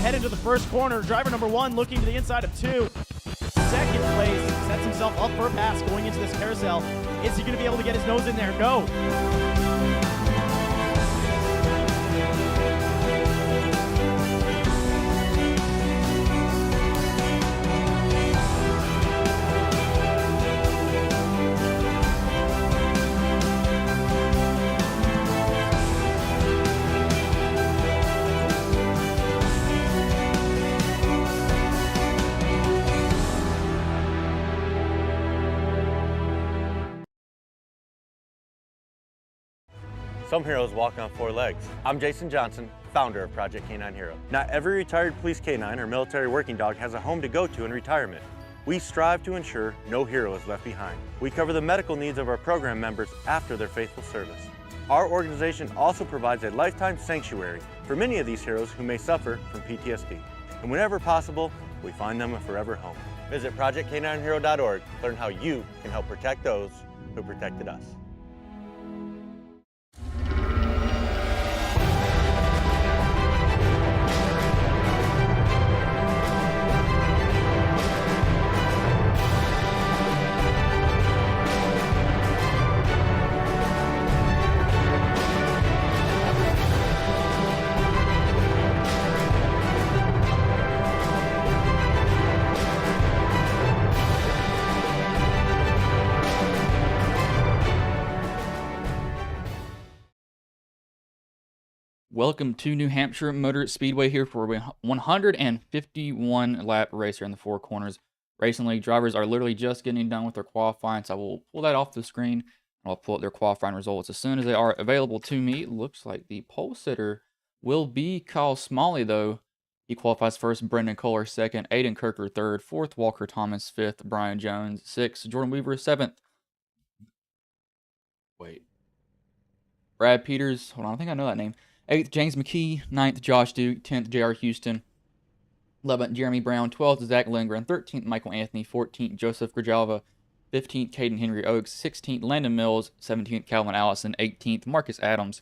head into the first corner. Driver number 1 looking to the inside of 2. Second place, sets himself up for a pass going into this carousel. Is he going to be able to get his nose in there? No. Some heroes walk on 4 legs. I'm Jason Johnson, founder of Project K9 Hero. Not every retired police K9 or military working dog has a home to go to in retirement. We strive to ensure no hero is left behind. We cover the medical needs of our program members after their faithful service. Our organization also provides a lifetime sanctuary for many of these heroes who may suffer from PTSD. And whenever possible, we find them a forever home. Visit ProjectK9Hero.org to learn how you can help protect those who protected us. Welcome to New Hampshire Motor Speedway here for a 151 lap race here in the Four Corners Racing League. Drivers are literally just getting done with their qualifying, so I will pull that off the screen and I'll pull up their qualifying results as soon as they are available to me. It looks like the pole sitter will be Kyle Smalley, though. He qualifies first, Brendan Kohler second, Aiden Kirker third, fourth Walker Thomas fifth, Brian Jones sixth, Jordan Weaver seventh. Wait. Brad Peters, hold on, I think I know that name. 8th, James McKee. 9th, Josh Duke. 10th, J.R. Houston. 11th, Jeremy Brown. 12th, Zach Lindgren. 13th, Michael Anthony. 14th, Joseph Grijalva. 15th, Caden Henry Oaks. 16th, Landon Mills. 17th, Calvin Allison. 18th, Marcus Adams.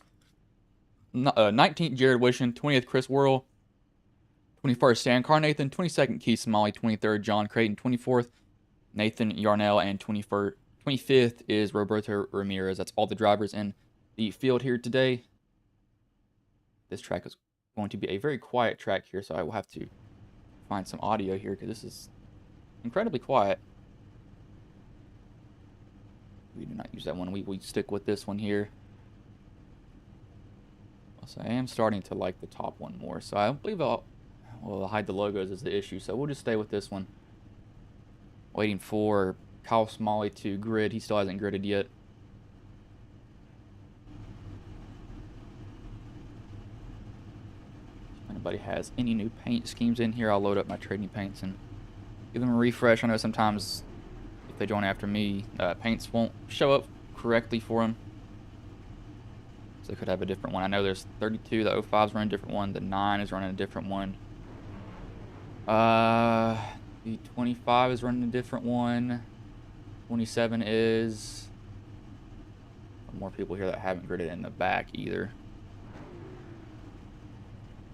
19th, Jared Wishon. 20th, Chris Worrell. 21st, Stan Carnathan. 22nd, Keith Smalley. 23rd, John Creighton. 24th, Nathan Yarnell. And 25th is Roberto Ramirez. That's all the drivers in the field here today. This track is going to be a very quiet track here, so I will have to find some audio here because this is incredibly quiet. We do not use that one. We stick with this one here. So I am starting to like the top one more, so I believe I'll hide the logos is the issue, so we'll just stay with this one. Waiting for Kyle Smalley to grid. He still hasn't gridded yet. Anybody has any new paint schemes in here, I'll load up my trading paints and give them a refresh. I know sometimes if they join after me, paints won't show up correctly for them, so they could have a different one. I know there's 32, the 05's running a different one, the 9 is running a different one, the 25 is running a different one, 27 is more people here that haven't gridded in the back either.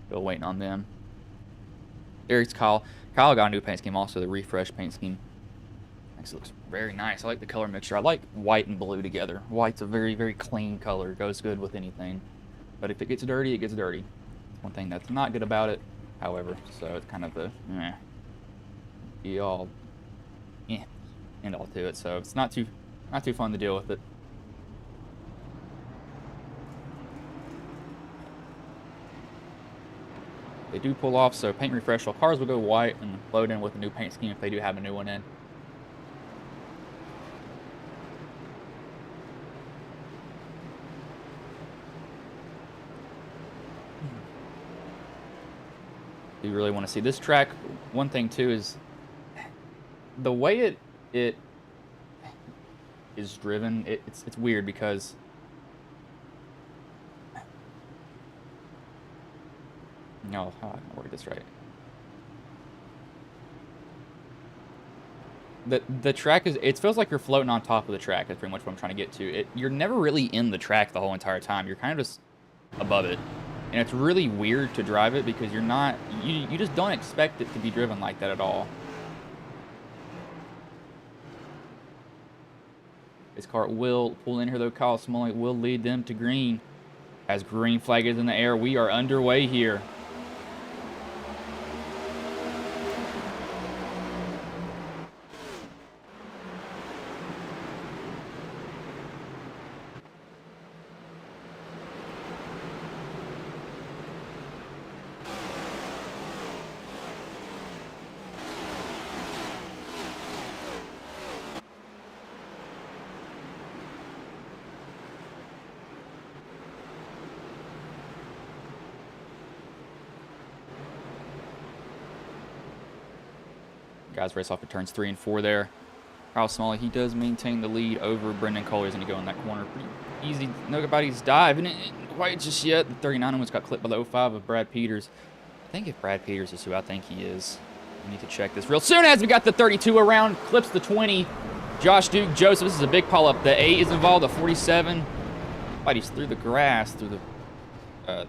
Still waiting on them. There's Kyle. Kyle got a new paint scheme, also the refresh paint scheme. Actually looks very nice. I like the color mixture. I like white and blue together. White's a very, very clean color. It goes good with anything. But if it gets dirty, it gets dirty. One thing that's not good about it, however. So it's kind of the be all end all to it. So it's not too fun to deal with it. They do pull off, so paint refresh. So cars will go white and load in with a new paint scheme if they do have a new one in. You really want to see this track. One thing too is the way it is driven. It's weird because no, how am I gonna word this right? The track is, it feels like you're floating on top of the track. That's pretty much what I'm trying to get to. You're never really in the track the whole entire time. You're kind of just above it. And it's really weird to drive it because you're not, you just don't expect it to be driven like that at all. This car will pull in here though. Kyle Smalley will lead them to green. As green flag is in the air, we are underway here. Guys race off at turns 3 and 4 there. Kyle Smalley, he does maintain the lead over Brendan Coley as he go in that corner. Pretty easy. Nobody's diving it quite just yet. The 39 almost got clipped by the 05 of Brad Peters. I think if Brad Peters is who I think he is, we need to check this real soon as we got the 32 around. Clips the 20. Josh Duke, Joseph, this is a big pull up. The 8 is involved, the 47. Nobody's through the grass, through the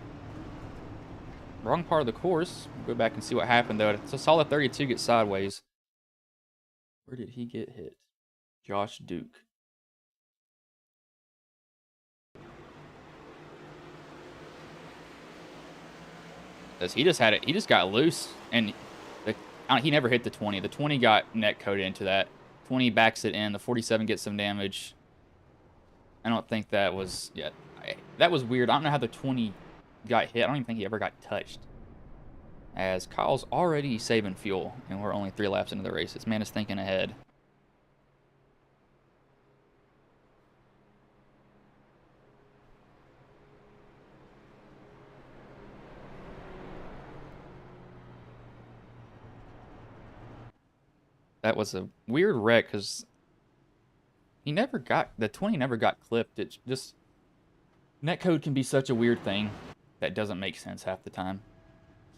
wrong part of the course. We'll go back and see what happened though. It's a solid 32 get sideways. Where did he get hit? Josh Duke. He just had it. He just got loose, and he never hit the 20. The 20 got net coated into that. 20 backs it in. The 47 gets some damage. I don't think that was that was weird. I don't know how the 20 got hit. I don't even think he ever got touched. As Kyle's already saving fuel, and we're only 3 laps into the race. This man is thinking ahead. That was a weird wreck because the 20 never got clipped. It's just, netcode can be such a weird thing that doesn't make sense half the time.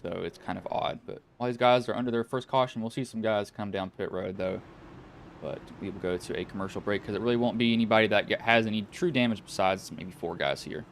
So it's kind of odd, but all these guys are under their first caution. We'll see some guys come down pit road though, but we will go to a commercial break because it really won't be anybody that has any true damage besides maybe 4 guys here.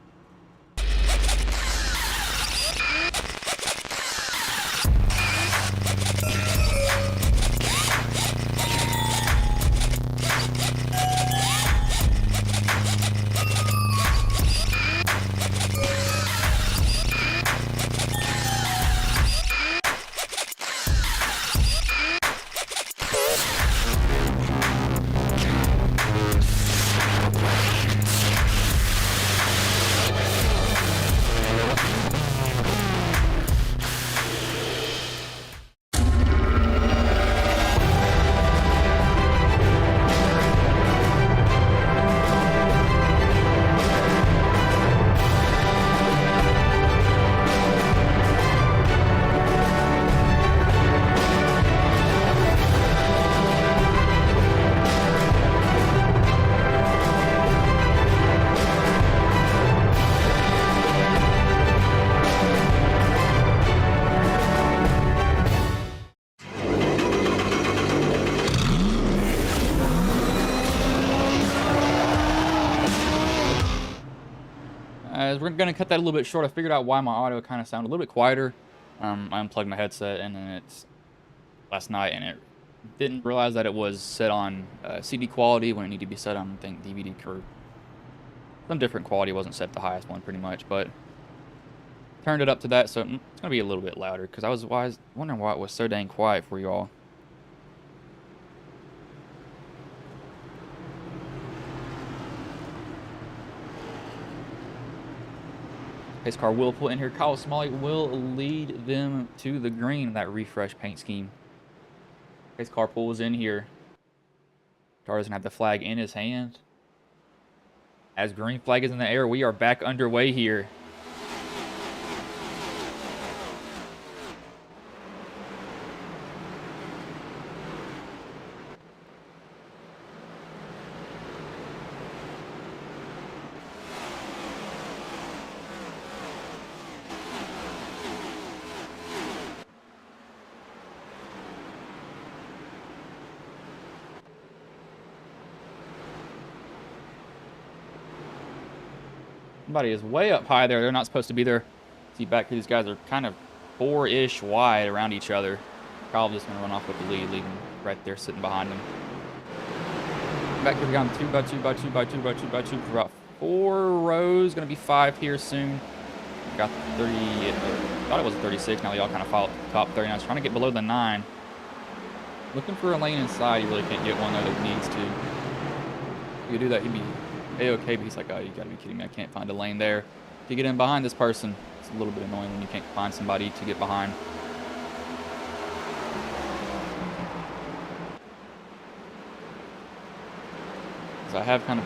We're going to cut that a little bit short. I figured out why my audio kind of sounded a little bit quieter. I unplugged my headset and then last night, and it didn't realize that it was set on CD quality when it needed to be set on, I think, DVD or some different quality. It wasn't set the highest one pretty much, but turned it up to that, so it's going to be a little bit louder because I was wondering why it was so dang quiet for y'all. Pace car will pull in here. Kyle Smalley will lead them to the green in that refresh paint scheme. Pace car pulls in here. Car doesn't have the flag in his hand. As green flag is in the air, we are back underway here. Somebody is way up high there. They're not supposed to be there. See back here, these guys are kind of 4-ish wide around each other. Kyle just going to run off with the lead, leaving right there sitting behind him. Back here, we got 2 by 2 by 2 by 2 by 2 by 2 for about 4 rows. Going to be 5 here soon. Got 30, thought it was a 36. Now they all kind of follow top 39. He's trying to get below the 9. Looking for a lane inside. He really can't get one there that he needs to. If he could do that, he'd be A-okay, but he's like, oh, you got to be kidding me. I can't find a lane there to get in behind this person. It's a little bit annoying when you can't find somebody to get behind. So I have kind of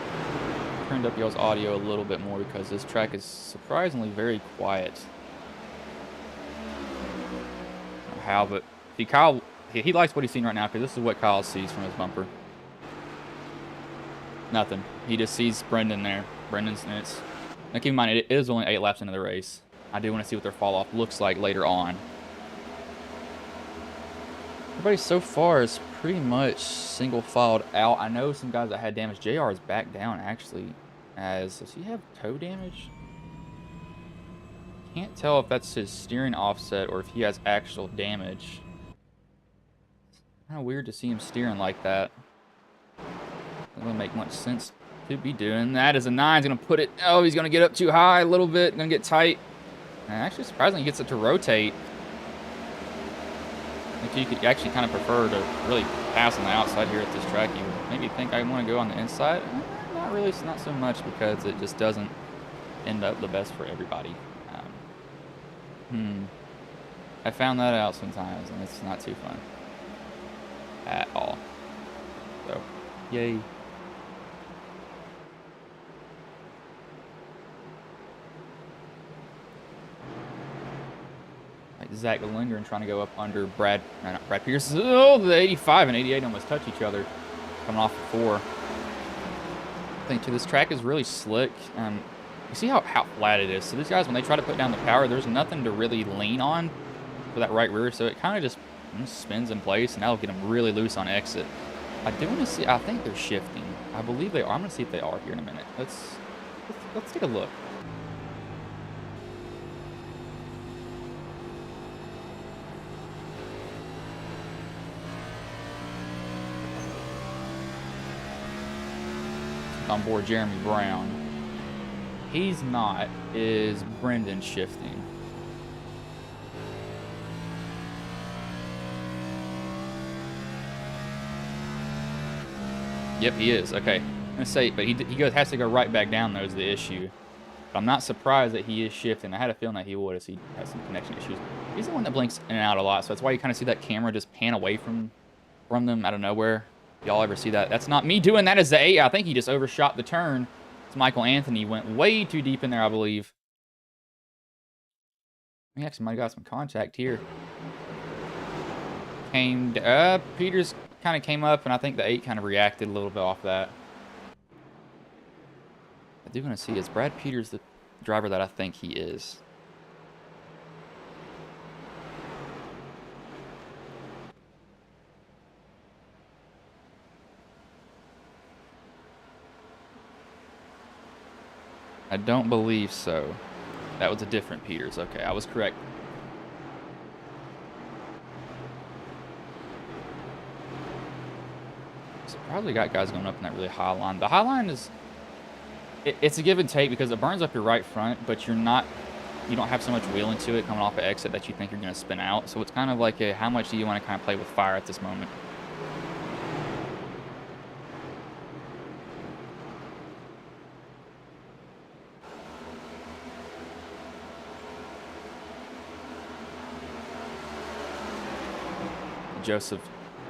turned up y'all's audio a little bit more because this track is surprisingly very quiet. I don't know how, but see, Kyle, he likes what he's seeing right now because this is what Kyle sees from his bumper. Nothing. He just sees Brendan there. Brendan's in it. Now keep in mind, it is only 8 laps into the race. I do want to see what their fall off looks like later on. Everybody so far is pretty much single filed out. I know some guys that had damage. JR is back down actually. Does he have toe damage? Can't tell if that's his steering offset or if he has actual damage. It's kind of weird to see him steering like that. Doesn't really make much sense to be doing that. As a 9 is going to put it. Oh, he's going to get up too high a little bit. Going to get tight. And actually, surprisingly, he gets it to rotate. If you could actually kind of prefer to really pass on the outside here at this track, you would maybe think I want to go on the inside. Not really, it's not so much because it just doesn't end up the best for everybody. I found that out sometimes, and it's not too fun at all. So, yay. Zach Lindgren trying to go up under Brad Pierce. Oh, the 85 and 88 almost touch each other coming off the 4. I think too, this track is really slick. You see how flat it is. So these guys, when they try to put down the power, there's nothing to really lean on for that right rear. So it kind of just spins in place, and that'll get them really loose on exit. I do want to see. I think they're shifting. I believe they are. I'm going to see if they are here in a minute. Let's take a look. On board Jeremy Brown. He's not. Is Brendan shifting? Yep, he is. Okay. I'm gonna say, but he has to go right back down. Though is the issue. But I'm not surprised that he is shifting. I had a feeling that he would, as he has some connection issues. He's the one that blinks in and out a lot, so that's why you kind of see that camera just pan away from them out of nowhere. Y'all ever see that? That's not me doing that as the 8. I think he just overshot the turn. It's Michael Anthony. Went way too deep in there, I believe. We actually might have got some contact here. Peters kind of came up, and I think the 8 kind of reacted a little bit off that. I do want to see, is Brad Peters the driver that I think he is? I don't believe so. That was a different Peters. Okay, I was correct. So probably got guys going up in that really high line. The high line is, it's a give and take because it burns up your right front, but you don't have so much wheel into it coming off the exit that you think you're going to spin out. So it's kind of like how much do you want to kind of play with fire at this moment? Joseph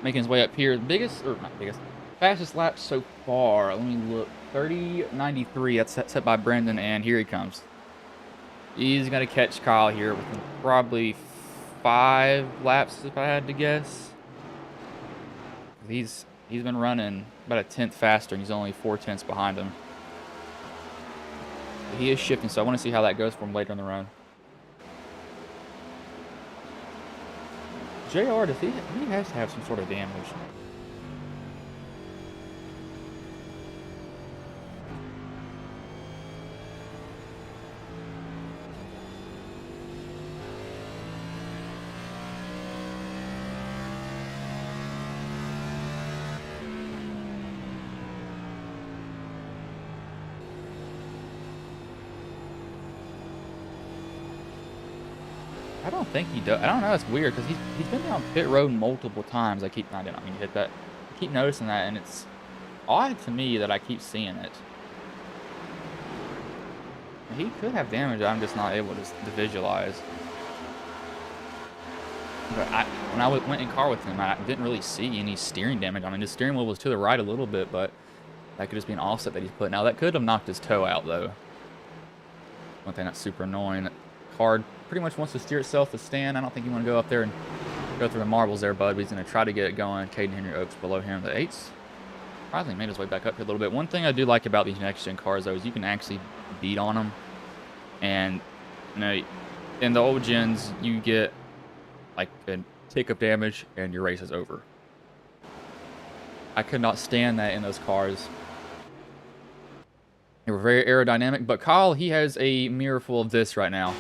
making his way up here. Fastest lap so far. Let me look. 30.93. That's set by Brendan, and here he comes. He's going to catch Kyle here within probably 5 laps, if I had to guess. He's been running about a 10th faster, and he's only 4 tenths behind him. But he is shifting, so I want to see how that goes for him later in the run. JR, he has to have some sort of damage. don't think he does. I don't know. It's weird because he's been down pit road multiple times. I didn't mean to hit that. I keep noticing that, and it's odd to me that I keep seeing it. He could have damage. I'm just not able to visualize. But when I went in car with him, I didn't really see any steering damage. I mean, his steering wheel was to the right a little bit, but that could just be an offset that he's put. Now, that could have knocked his toe out, though. One thing that's super annoying. That car pretty much wants to steer itself to stand. I don't think you want to go up there and go through the marbles there, bud. But he's going to try to get it going. Caden Henry Oaks below him. The 8's surprisingly made his way back up here a little bit. One thing I do like about these next-gen cars, though, is you can actually beat on them. And, you know, in the old gens, you get like a tick of damage and your race is over. I could not stand that in those cars. They were very aerodynamic, but Kyle, he has a mirror full of this right now.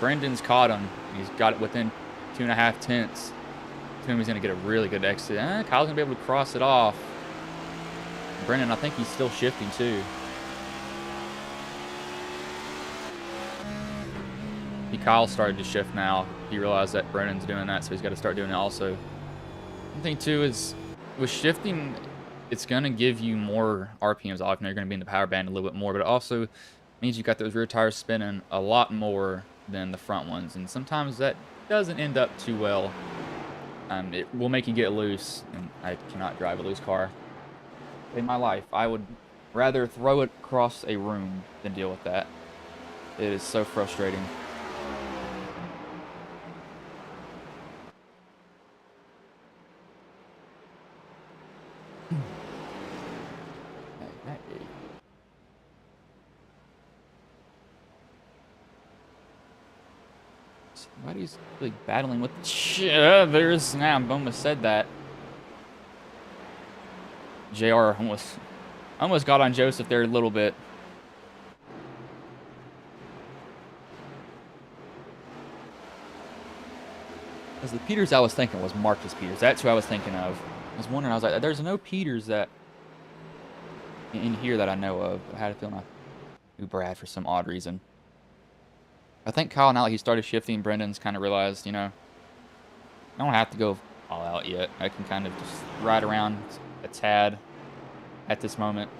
Brendan's caught him. He's got it within 2.5 tenths. He's going to get a really good exit. Kyle's going to be able to cross it off. Brendan, I think he's still shifting too. Kyle started to shift now. He realized that Brendan's doing that, so he's got to start doing it also. One thing too is with shifting, it's going to give you more RPMs off. You're going to be in the power band a little bit more, but it also means you got those rear tires spinning a lot more than the front ones, and sometimes that doesn't end up too well. It will make you get loose, and I cannot drive a loose car. In my life, I would rather throw it across a room than deal with that. It is so frustrating. Somebody's really battling with there's now I almost said that. JR almost got on Joseph there a little bit. Because the Peters I was thinking was Marcus Peters. That's who I was thinking of. I was wondering, I was like, there's no Peters that in here that I know of. I had a feeling I knew Brad for some odd reason. I think Kyle, now that he started shifting, Brendan's kind of realized, you know, I don't have to go all out yet. I can kind of just ride around a tad at this moment.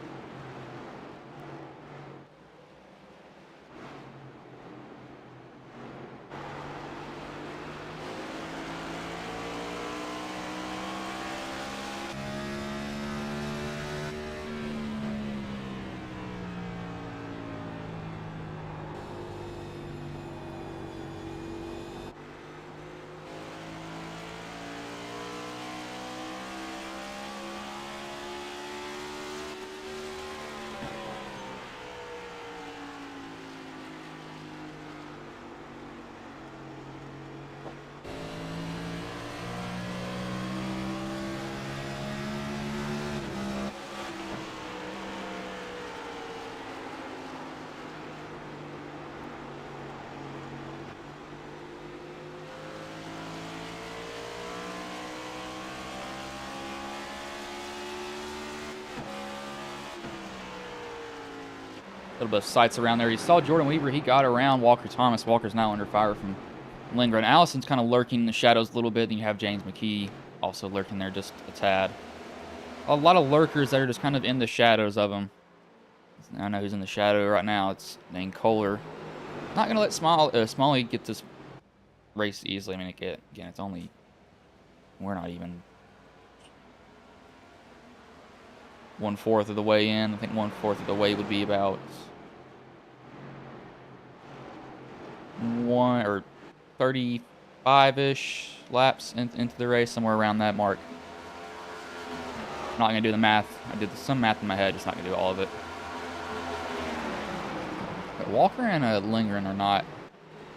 A little bit of sights around there. You saw Jordan Weaver. He got around Walker Thomas. Walker's now under fire from Lindgren. Allison's kind of lurking in the shadows a little bit. Then you have James McKee also lurking there just a tad. A lot of lurkers that are just kind of in the shadows of him. I know who's in the shadow right now. It's named Kohler. Not going to let Smalley get this race easily. I mean, again, it's only... We're not even 1/4 of the way in. I think 1/4 of the way would be about 1 or 35-ish laps into the race, somewhere around that mark. I'm not going to do the math. I did some math in my head, just not going to do all of it. But Walker and Lindgren are not...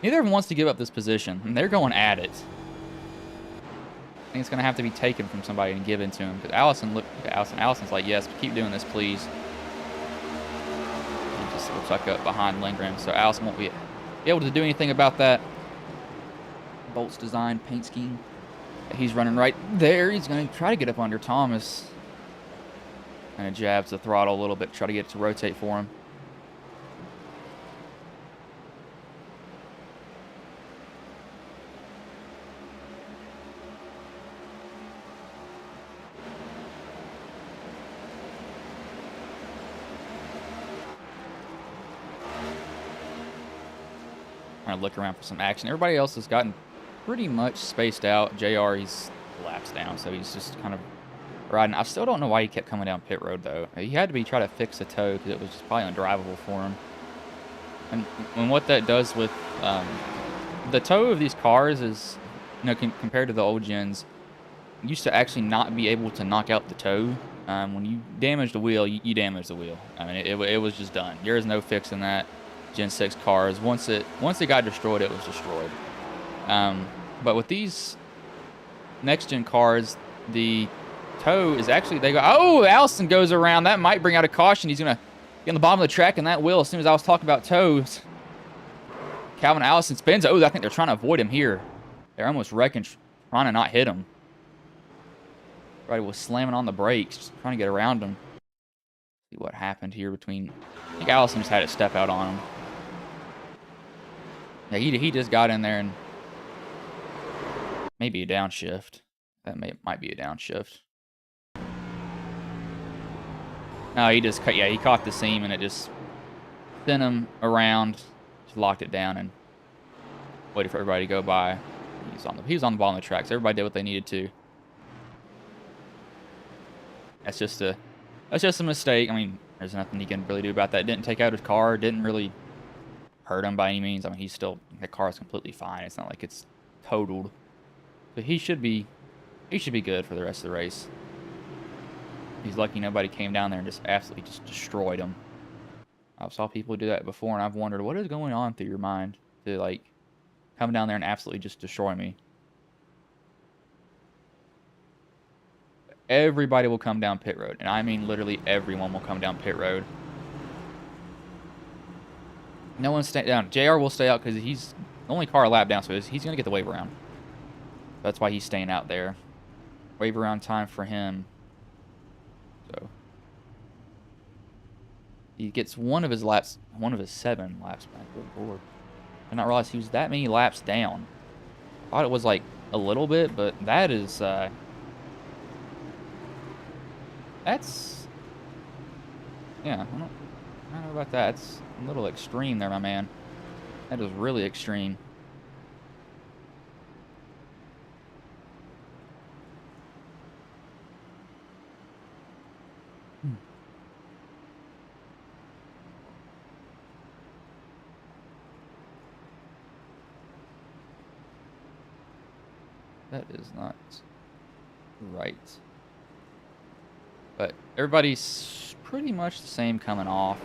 Neither of them wants to give up this position, and they're going at it. I think it's going to have to be taken from somebody and given to him. Because Allison's like, yes, keep doing this, please. He just will tuck up behind Lindgren, so Allison won't be able to do anything about that. Bolt's design, paint scheme. He's running right there. He's going to try to get up under Thomas. And it jabs the throttle a little bit, try to get it to rotate for him. trying to look around for some action. Everybody else has gotten pretty much spaced out. JR, he's laps down, so he's just kind of riding. I still don't know why he kept coming down pit road, though. He had to be trying to fix the toe because it was just probably undrivable for him. And what that does with the toe of these cars is, compared to the old gens, used to actually not be able to knock out the toe. When you damage the wheel, you damage the wheel. I mean, it was just done. There is no fixing that. Gen 6 cars, once it got destroyed, it was destroyed. But with these next gen cars, the toe is actually, they go, oh, Allison goes around. That might bring out a caution. He's gonna get on the bottom of the track, and that wheel, as soon as I was talking about toes, Calvin Allison spins. Oh, I think they're trying to avoid him here. They're almost wrecking, trying to not hit him. Everybody was slamming on the brakes, just trying to get around him. See what happened here between, I think Allison just had to step out on him. Yeah, he just got in there and maybe a downshift. That might be a downshift. No, he just cut. Yeah, he caught the seam and it just sent him around, just locked it down and waited for everybody to go by. He was on the bottom of the track, so everybody did what they needed to. That's just a mistake. I mean, there's nothing he can really do about that. Didn't take out his car. Didn't really hurt him by any means. I mean, the car is completely fine. It's not like it's totaled. But he should be good for the rest of the race. He's lucky nobody came down there and just absolutely just destroyed him. I've saw people do that before, and I've wondered what is going on through your mind to like come down there and absolutely just destroy me. Everybody will come down pit road, and I mean literally everyone will come down pit road. No one's staying down. JR will stay out because he's the only car a lap down, so he's going to get the wave around. That's why he's staying out there. Wave around time for him. So he gets one of his 7 laps back. Good lord. I did not realize he was that many laps down. Thought it was like a little bit, but that is that's, yeah, I don't know about that. It's a little extreme there, my man. That is really extreme. That is not right. But everybody's pretty much the same coming off.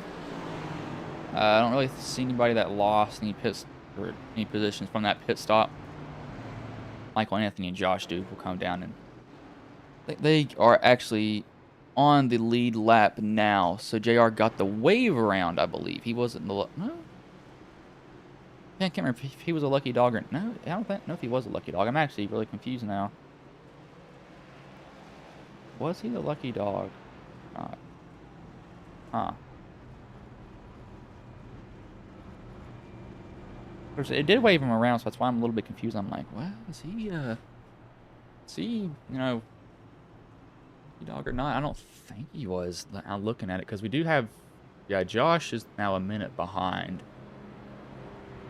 I don't really see anybody that lost any positions from that pit stop. Michael Anthony and Josh Duke will come down, and they are actually on the lead lap now. So JR got the wave around, I believe. He wasn't the no. I can't remember if he was a lucky dog or no. I don't know if he was a lucky dog. I'm actually really confused now. Was he the lucky dog? Huh. It did wave him around, so that's why I'm a little bit confused. I'm like, well, is he, lucky dog or not? I don't think he was. I'm looking at it because we do have, yeah, Josh is now a minute behind.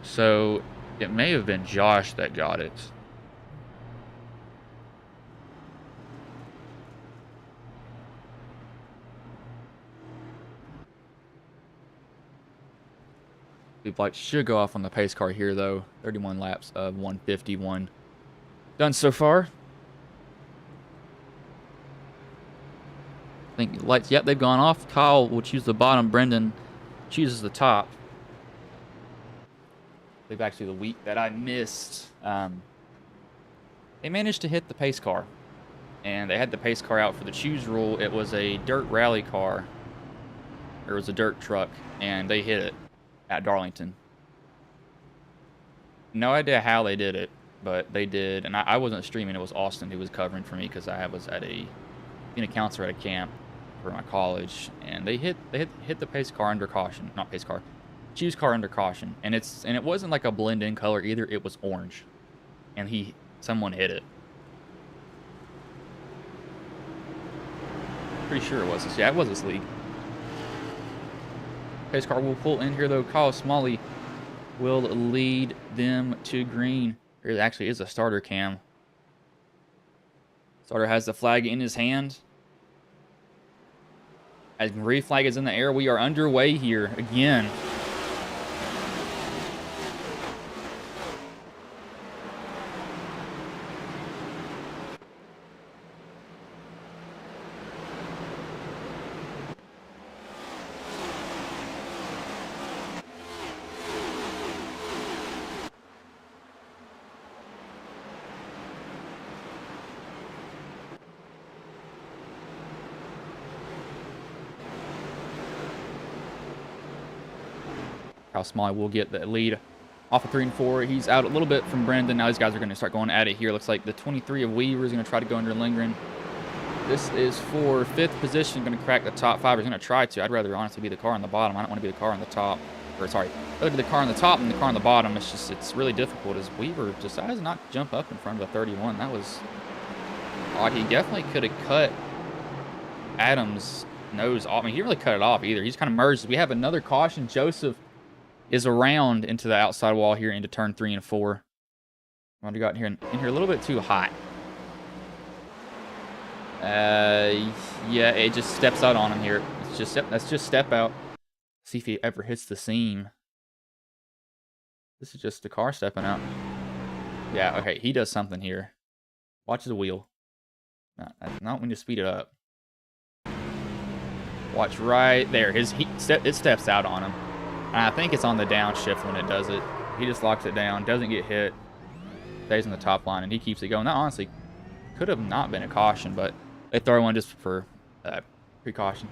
So it may have been Josh that got it. Should go off on the pace car here, though. 31 laps of 151 done so far. I think lights, yep, they've gone off. Kyle will choose the bottom. Brendan chooses the top. I believe actually the week that I missed, they managed to hit the pace car. And they had the pace car out for the choose rule. It was a dirt rally car. It was a dirt truck, and they hit it at Darlington. No idea how they did it, but they did. And I wasn't streaming. It was Austin who was covering for me because I was at being a counselor at a camp for my college, and they hit the pace car under caution. Not pace car, choose car under caution. And it wasn't like a blend-in color either. It was orange, and someone hit it. Pretty sure it was this. Yeah, it was this league. Pace car will pull in here though. Kyle Smalley will lead them to green. There actually is a starter cam. Starter has the flag in his hand. As green flag is in the air, we are underway here again. How Smalley will get the lead off of 3 and 4. He's out a little bit from Brendan. Now these guys are going to start going at it here. Looks like the 23 of Weaver is going to try to go under Lindgren. This is for 5th position. Going to crack the top 5. He's going to try to. I'd rather honestly be the car on the bottom. I don't want to be the car on the top. Or sorry, I'd rather be the car on the top than the car on the bottom. It's just, it's really difficult as Weaver decides not to jump up in front of the 31. That was odd. He definitely could have cut Adams' nose off. I mean, he didn't really cut it off either. He's kind of merged. We have another caution. Joseph is around into the outside wall here into turn 3 and 4. I got in here a little bit too hot. Yeah, it just steps out on him here. It's just that's just step out. See if he ever hits the seam. This is just the car stepping out. Yeah, okay, he does something here. Watch the wheel. Not when you speed it up. Watch right there. It steps out on him. And I think it's on the downshift when it does it. He just locks it down, doesn't get hit, stays in the top line, and he keeps it going. That honestly could have not been a caution, but they throw one just for cautionary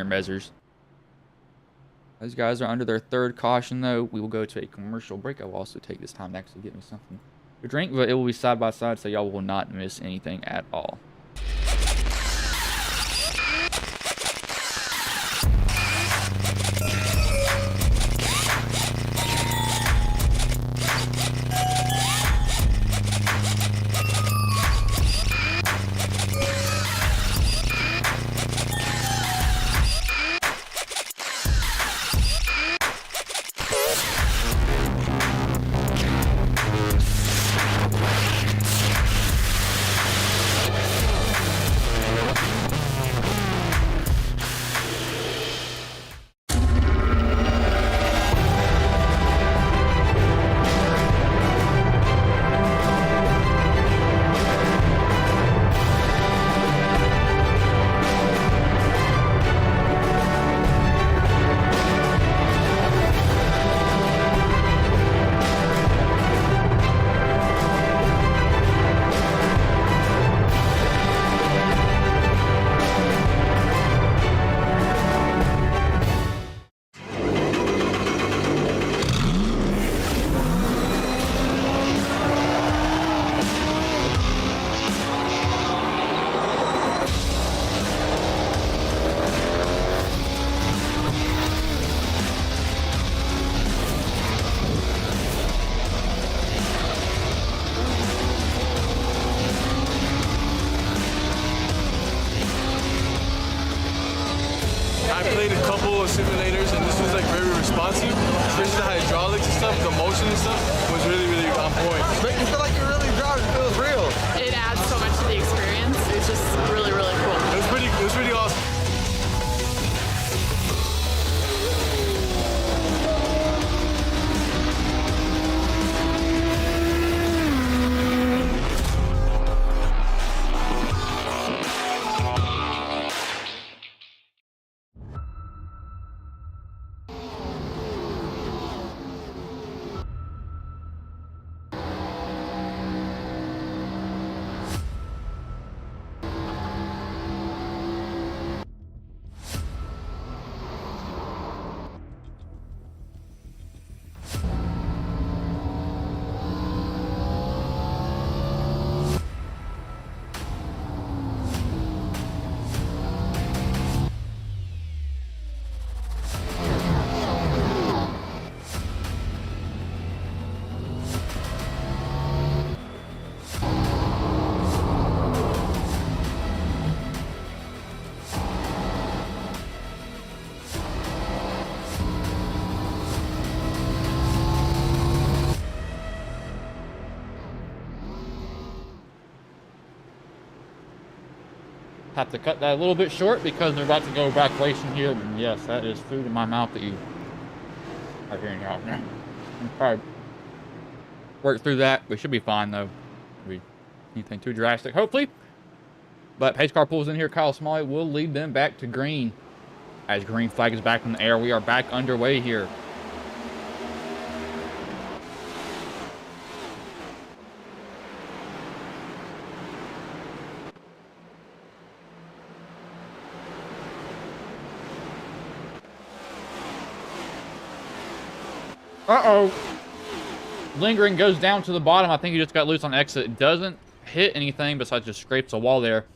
measures. Those guys are under their 3rd caution, though. We will go to a commercial break. I will also take this time to actually get me something to drink, but it will be side by side, so y'all will not miss anything at all. I played a couple of simulators and this was like very responsive, especially the hydraulics and stuff, the motion and stuff was really, really on point. Make you feel like you're really driving, it feels real. It adds so much to the experience. It's just really, really cool. It was pretty awesome. Have to cut that a little bit short because they're about to go back racing here. And yes, that is food in my mouth that you are hearing out now. Probably work through that. We should be fine though. Be anything too drastic, hopefully. But pace car pulls in here. Kyle Smalley will lead them back to green. As green flag is back in the air, we are back underway here. Uh-oh. Lingering goes down to the bottom. I think he just got loose on exit. It doesn't hit anything besides just scrapes the wall there.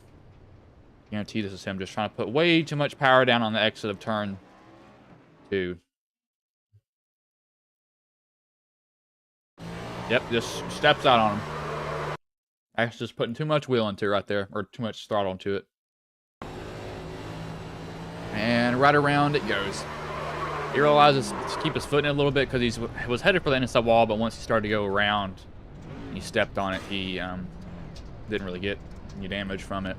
Guarantee this is him just trying to put way too much power down on the exit of turn 2. Yep, just steps out on him. That's just putting too much wheel into it right there, or too much throttle into it. And right around it goes. He realizes to keep his foot in it a little bit because he was headed for the inside wall, but once he started to go around and he stepped on it, he didn't really get any damage from it.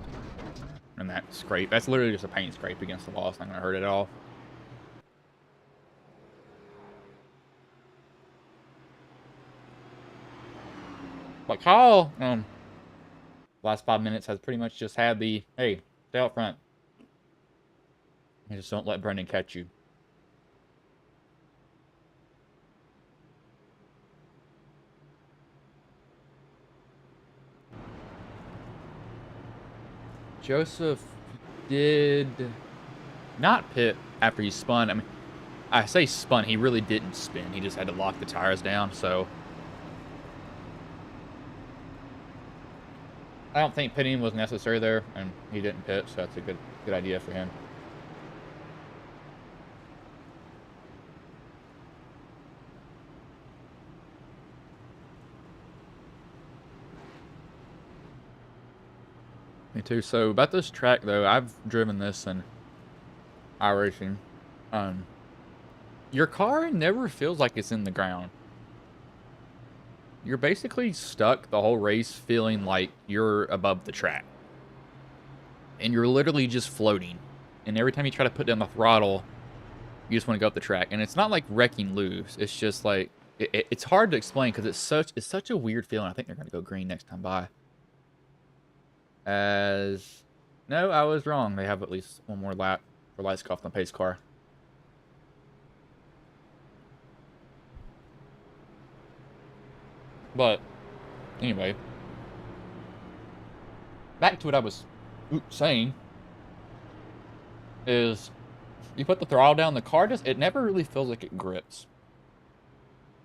And that scrape, that's literally just a paint scrape against the wall. It's not going to hurt at all. But Kyle, last 5 minutes has pretty much just had the, hey, stay out front. You just don't let Brendan catch you. Joseph did not pit after he spun. I mean, I say spun, he really didn't spin. He just had to lock the tires down, so. I don't think pitting was necessary there, and he didn't pit, so that's a good idea for him. Me too. So about this track though, I've driven this in iRacing. Your car never feels like it's in the ground. You're basically stuck the whole race feeling like you're above the track. And you're literally just floating. And every time you try to put down the throttle, you just want to go up the track. And it's not like wrecking loose. It's just like, it's hard to explain because it's such a weird feeling. I think they're going to go green next time by. No, I was wrong. They have at least one more lap for lights off on the pace car. But anyway, back to what I was saying is you put the throttle down, the car it never really feels like it grips.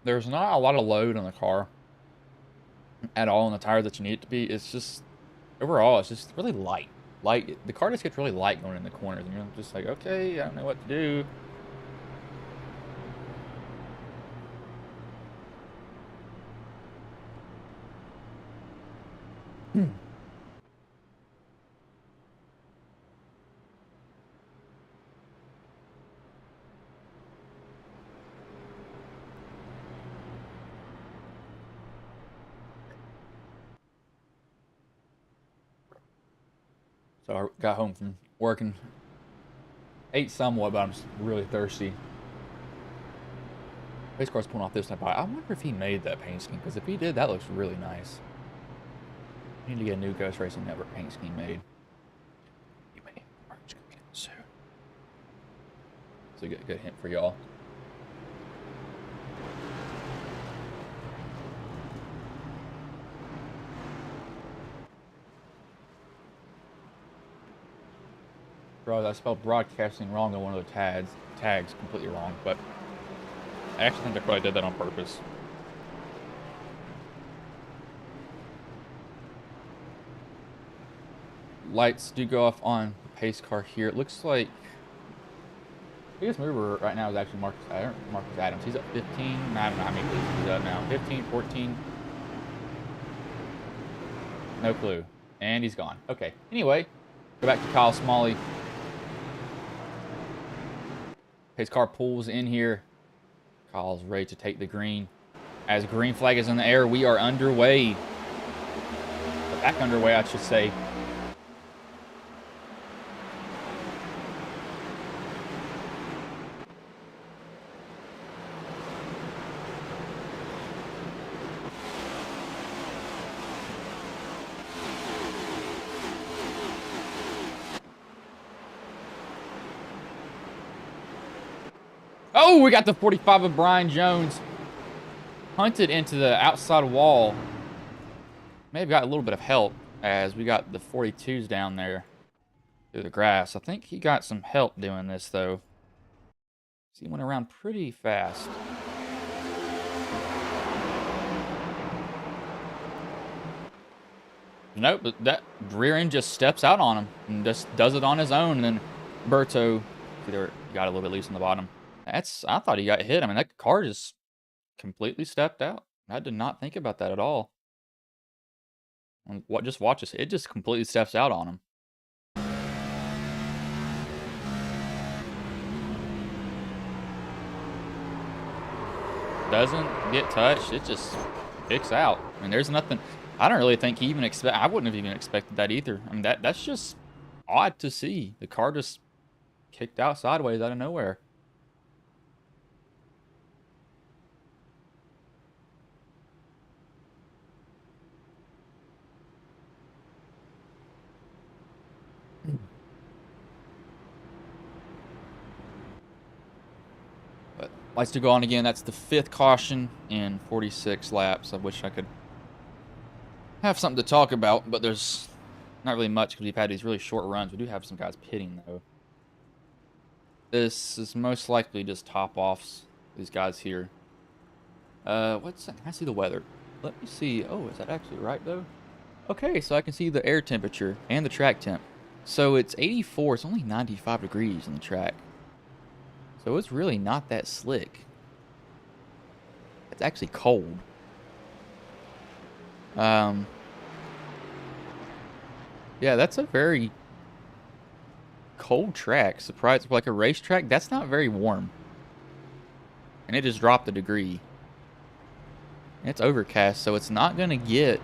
There's not a lot of load on the car at all on the tires that you need it to be. It's just overall, it's just really light. The car just gets really light going in the corners, and you're just like, okay, I don't know what to do. So I got home from working, ate somewhat, but I'm just really thirsty. Pace car's pulling off this time. I wonder if he made that paint scheme, because if he did, that looks really nice. I need to get a new Ghost Racing Network paint scheme made. You may merge again soon. It's a good hint for y'all. Bro, I spelled broadcasting wrong on one of the tags completely wrong, but I actually think I probably did that on purpose. Lights do go off on the pace car here. It looks like the biggest mover right now is actually Marcus Adams. He's at 15. I don't know how many places he's at now. 15, 14. No clue. And he's gone. Okay. Anyway, go back to Kyle Smalley. His car pulls in here. Kyle's ready to take the green. As green flag is in the air, we are underway. Back underway, I should say. Oh, we got the 45 of Brian Jones. Punted into the outside wall. May have got a little bit of help as we got the 42s down there through the grass. I think he got some help doing this, though. He went around pretty fast. Nope, but that rear end just steps out on him and just does it on his own. And then Berto either got a little bit loose on the bottom. I thought he got hit. I mean, that car just completely stepped out. I did not think about that at all. And just watch this. It just completely steps out on him. Doesn't get touched. It just kicks out. I mean, there's nothing. I don't really think he even I wouldn't have even expected that either. I mean, that's just odd to see. The car just kicked out sideways out of nowhere. But lights to go on again. That's the 5th caution in 46 laps. I wish I could have something to talk about, but there's not really much because we've had these really short runs. We do have some guys pitting, though. This is most likely just top-offs, these guys here. What's that? Can I see the weather? Let me see. Oh, is that actually right, though? Okay, so I can see the air temperature and the track temp. So it's 84. It's only 95 degrees on the track. So it's really not that slick. It's actually cold. Yeah, that's a very cold track. Surprised, like a racetrack, that's not very warm. And it just dropped a degree. And it's overcast, so it's not going to get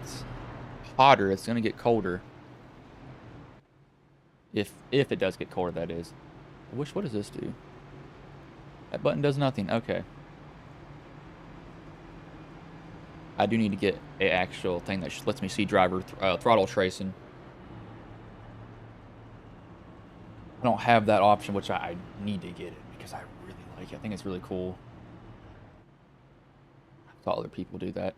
hotter. It's going to get colder. If it does get colder, that is. What does this do? That button does nothing. Okay. I do need to get an actual thing that lets me see driver throttle tracing. I don't have that option, which I need to get it because I really like it. I think it's really cool. I saw other people do that.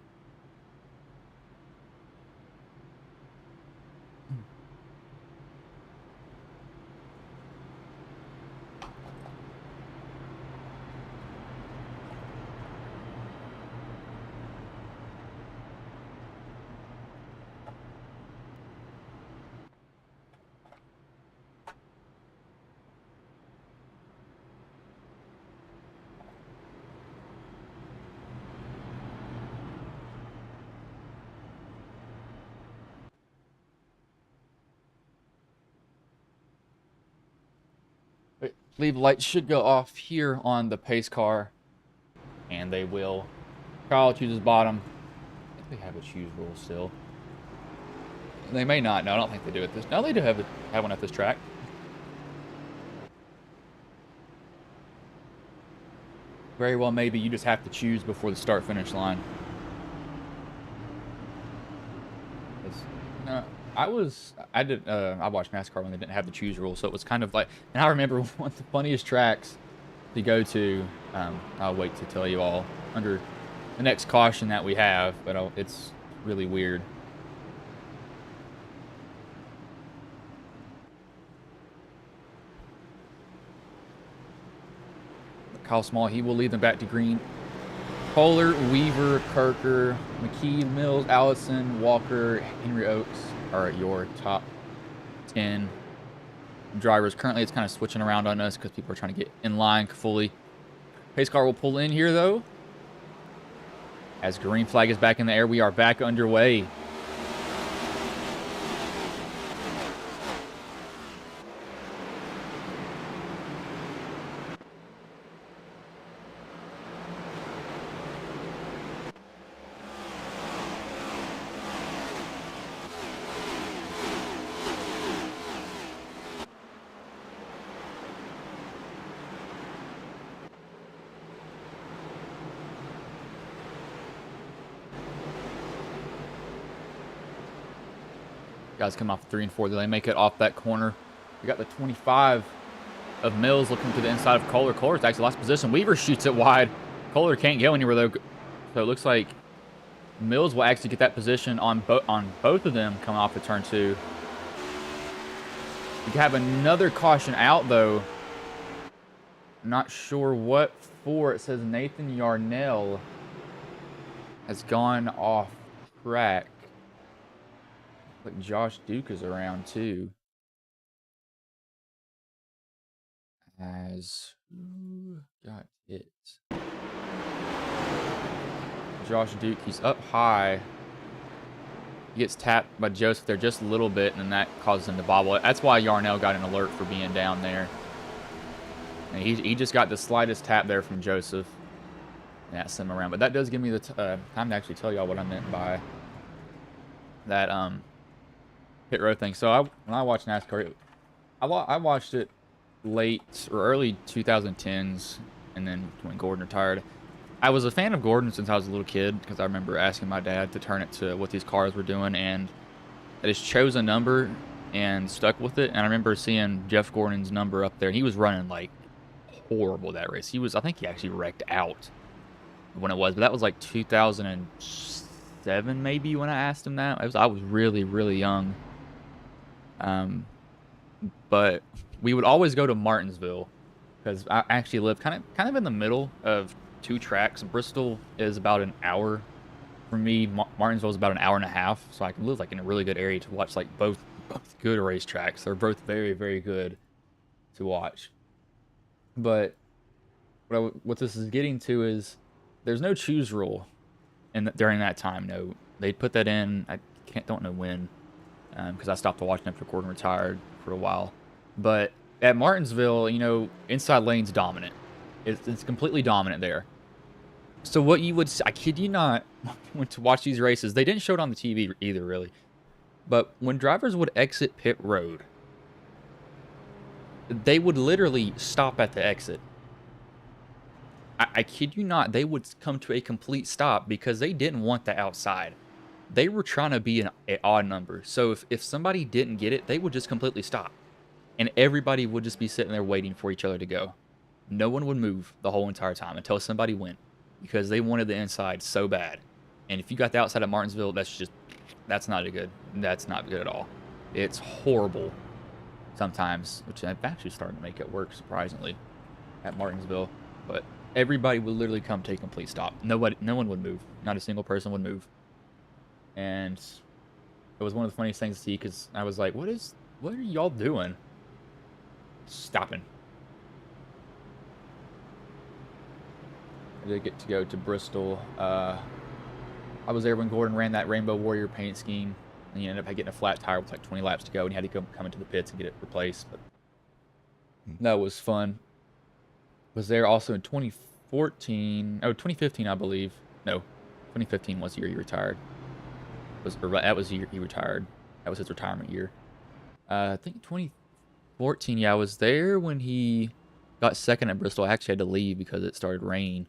Leave lights should go off here on the pace car, and they will. Kyle chooses bottom. I think they have a choose rule still. They may not. No, I don't think they do at this. No, they do have one at this track. Very well, maybe you just have to choose before the start-finish line. No, I watched NASCAR when they didn't have the choose rule, so it was kind of like, and I remember one of the funniest tracks to go to, I'll wait to tell you all under the next caution that we have, but it's really weird. Kyle Small, he will lead them back to green. Polar, Weaver, Kirker, McKee, Mills, Allison, Walker, Henry Oaks are your top 10 drivers. Currently, it's kind of switching around on us because people are trying to get in line fully. Pace car will pull in here, though. As green flag is back in the air, we are back underway. Guys come off 3 and 4. They make it off that corner. We got the 25 of Mills looking to the inside of Kohler. Kohler's actually lost position. Weaver shoots it wide. Kohler can't go anywhere, though. So it looks like Mills will actually get that position on both of them coming off the turn 2. We have another caution out, though. Not sure what for. It says Nathan Yarnell has gone off track. Like Josh Duke is around, too. Who got hit? Josh Duke, he's up high. He gets tapped by Joseph there just a little bit, and then that causes him to bobble. That's why Yarnell got an alert for being down there. And he just got the slightest tap there from Joseph. And that sent him around. But that does give me the time to actually tell y'all what I meant by that pit road thing. So when I watched NASCAR, I watched it late or early 2010s, and then when Gordon retired. I was a fan of Gordon since I was a little kid, because I remember asking my dad to turn it to what these cars were doing, and I just chose a number and stuck with it. And I remember seeing Jeff Gordon's number up there, and he was running like horrible that race. I think he actually wrecked out when it was, but that was like 2007 maybe when I asked him that. I was really, really young. But we would always go to Martinsville, because I actually live kind of in the middle of 2 tracks. Bristol is about an hour from me. Martinsville is about an hour and a half, so I can live like in a really good area to watch like both good racetracks. They're both very, very good to watch. But what this is getting to is there's no choose rule during that time. No, they put that in. I don't know when, because I stopped watching after Gordon retired for a while. But at Martinsville, inside lane's dominant. It's completely dominant there. So what you would, I kid you not, went to watch these races. They didn't show it on the TV either, really. But when drivers would exit pit road, they would literally stop at the exit. I kid you not, they would come to a complete stop because they didn't want the outside. They were trying to be an odd number. So if somebody didn't get it, they would just completely stop. And everybody would just be sitting there waiting for each other to go. No one would move the whole entire time until somebody went, because they wanted the inside so bad. And if you got the outside at Martinsville, that's not good at all. It's horrible sometimes, which I've actually started to make it work, surprisingly, at Martinsville. But everybody would literally come to a complete stop. No one would move. Not a single person would move. And it was one of the funniest things to see, because I was like, what are y'all doing? Stopping. I did get to go to Bristol. I was there when Gordon ran that Rainbow Warrior paint scheme, and he ended up getting a flat tire with like 20 laps to go, and he had to come into the pits and get it replaced. But that was fun. Was there also in 2015, I believe. No, 2015 was the year he retired. That was the year he retired. That was his retirement year. I think 2014, yeah, I was there when he got second at Bristol. I actually had to leave because it started raining.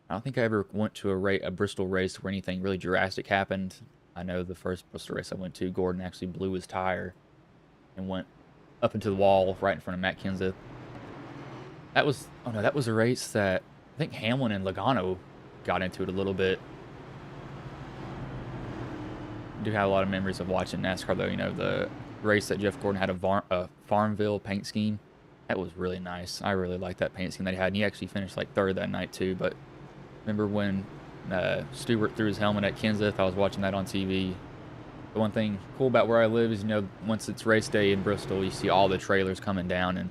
I don't think I ever went to a Bristol race where anything really drastic happened. I know the first Bristol race I went to, Gordon actually blew his tire and went up into the wall right in front of Matt Kenseth. That was a race that I think Hamlin and Logano got into it a little bit. I do have a lot of memories of watching NASCAR, though. The race that Jeff Gordon had a Farmville paint scheme. That was really nice. I really liked that paint scheme that he had, and he actually finished like third that night too. But remember when Stewart threw his helmet at Kenseth? I was watching that on TV. The one thing cool about where I live is, once it's race day in Bristol, you see all the trailers coming down, and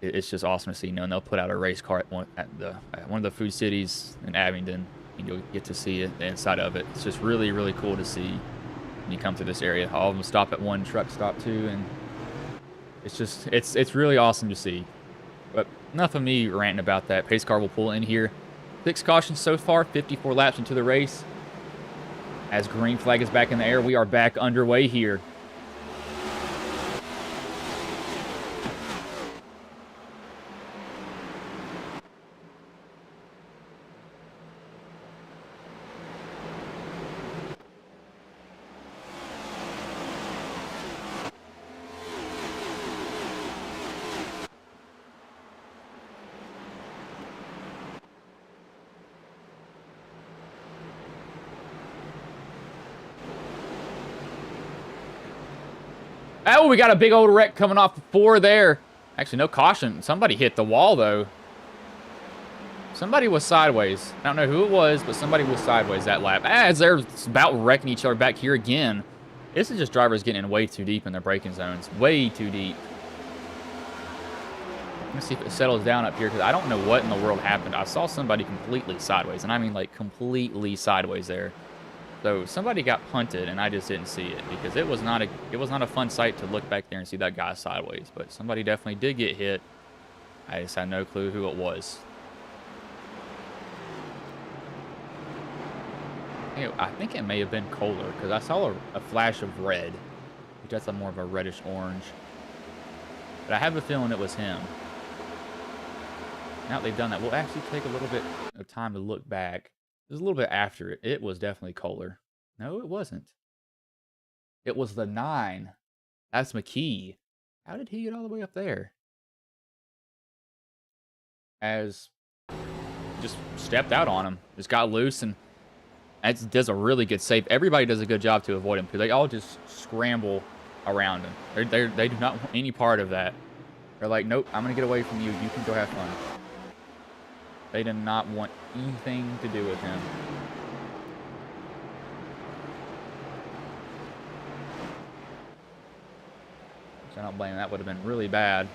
it's just awesome to see. And they'll put out a race car at one of the food cities in Abingdon, and you'll get to see the inside of it. It's just really, really cool to see when you come to this area. All of them stop at one truck stop too, and it's really awesome to see. But enough of me ranting about that. Pace car will pull in here. 6 cautions so far, 54 laps into the race. As green flag is back in the air, we are back underway here. Oh, we got a big old wreck coming off 4 there. Actually, no caution. Somebody hit the wall, though. Somebody was sideways. I don't know who it was, but somebody was sideways that lap. As they're about wrecking each other back here again. This is just drivers getting in way too deep in their braking zones. Way too deep. Let me see if it settles down up here, because I don't know what in the world happened. I saw somebody completely sideways, and I mean like completely sideways there. So somebody got punted, and I just didn't see it, because it was not a fun sight to look back there and see that guy sideways. But somebody definitely did get hit. I just had no clue who it was. I think it may have been Kohler, because I saw a flash of red, which that's more of a reddish orange. But I have a feeling it was him. Now that they've done that, we'll actually take a little bit of time to look back. It was a little bit after it. It was definitely Kohler. No, it wasn't. It was the 9. That's McKee. How did he get all the way up there? As just stepped out on him. Just got loose, and that does a really good save. Everybody does a good job to avoid him, because they all just scramble around him. They do not want any part of that. They're like, nope, I'm going to get away from you. You can go have fun. They did not want anything to do with him. Which I don't blame him. That would have been really bad.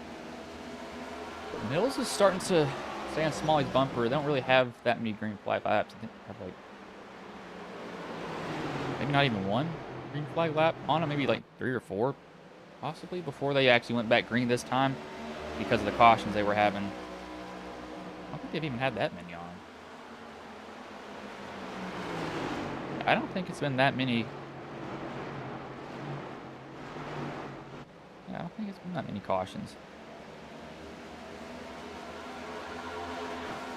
Mills is starting to stay on Smalley's bumper. They don't really have that many green flag laps. I think they have like maybe not even 1 green flag lap on them. Maybe like 3 or 4 possibly before they actually went back green this time, because of the cautions they were having. I don't think they've even had that many on. I don't think it's been that many. Yeah, I don't think it's been that many cautions.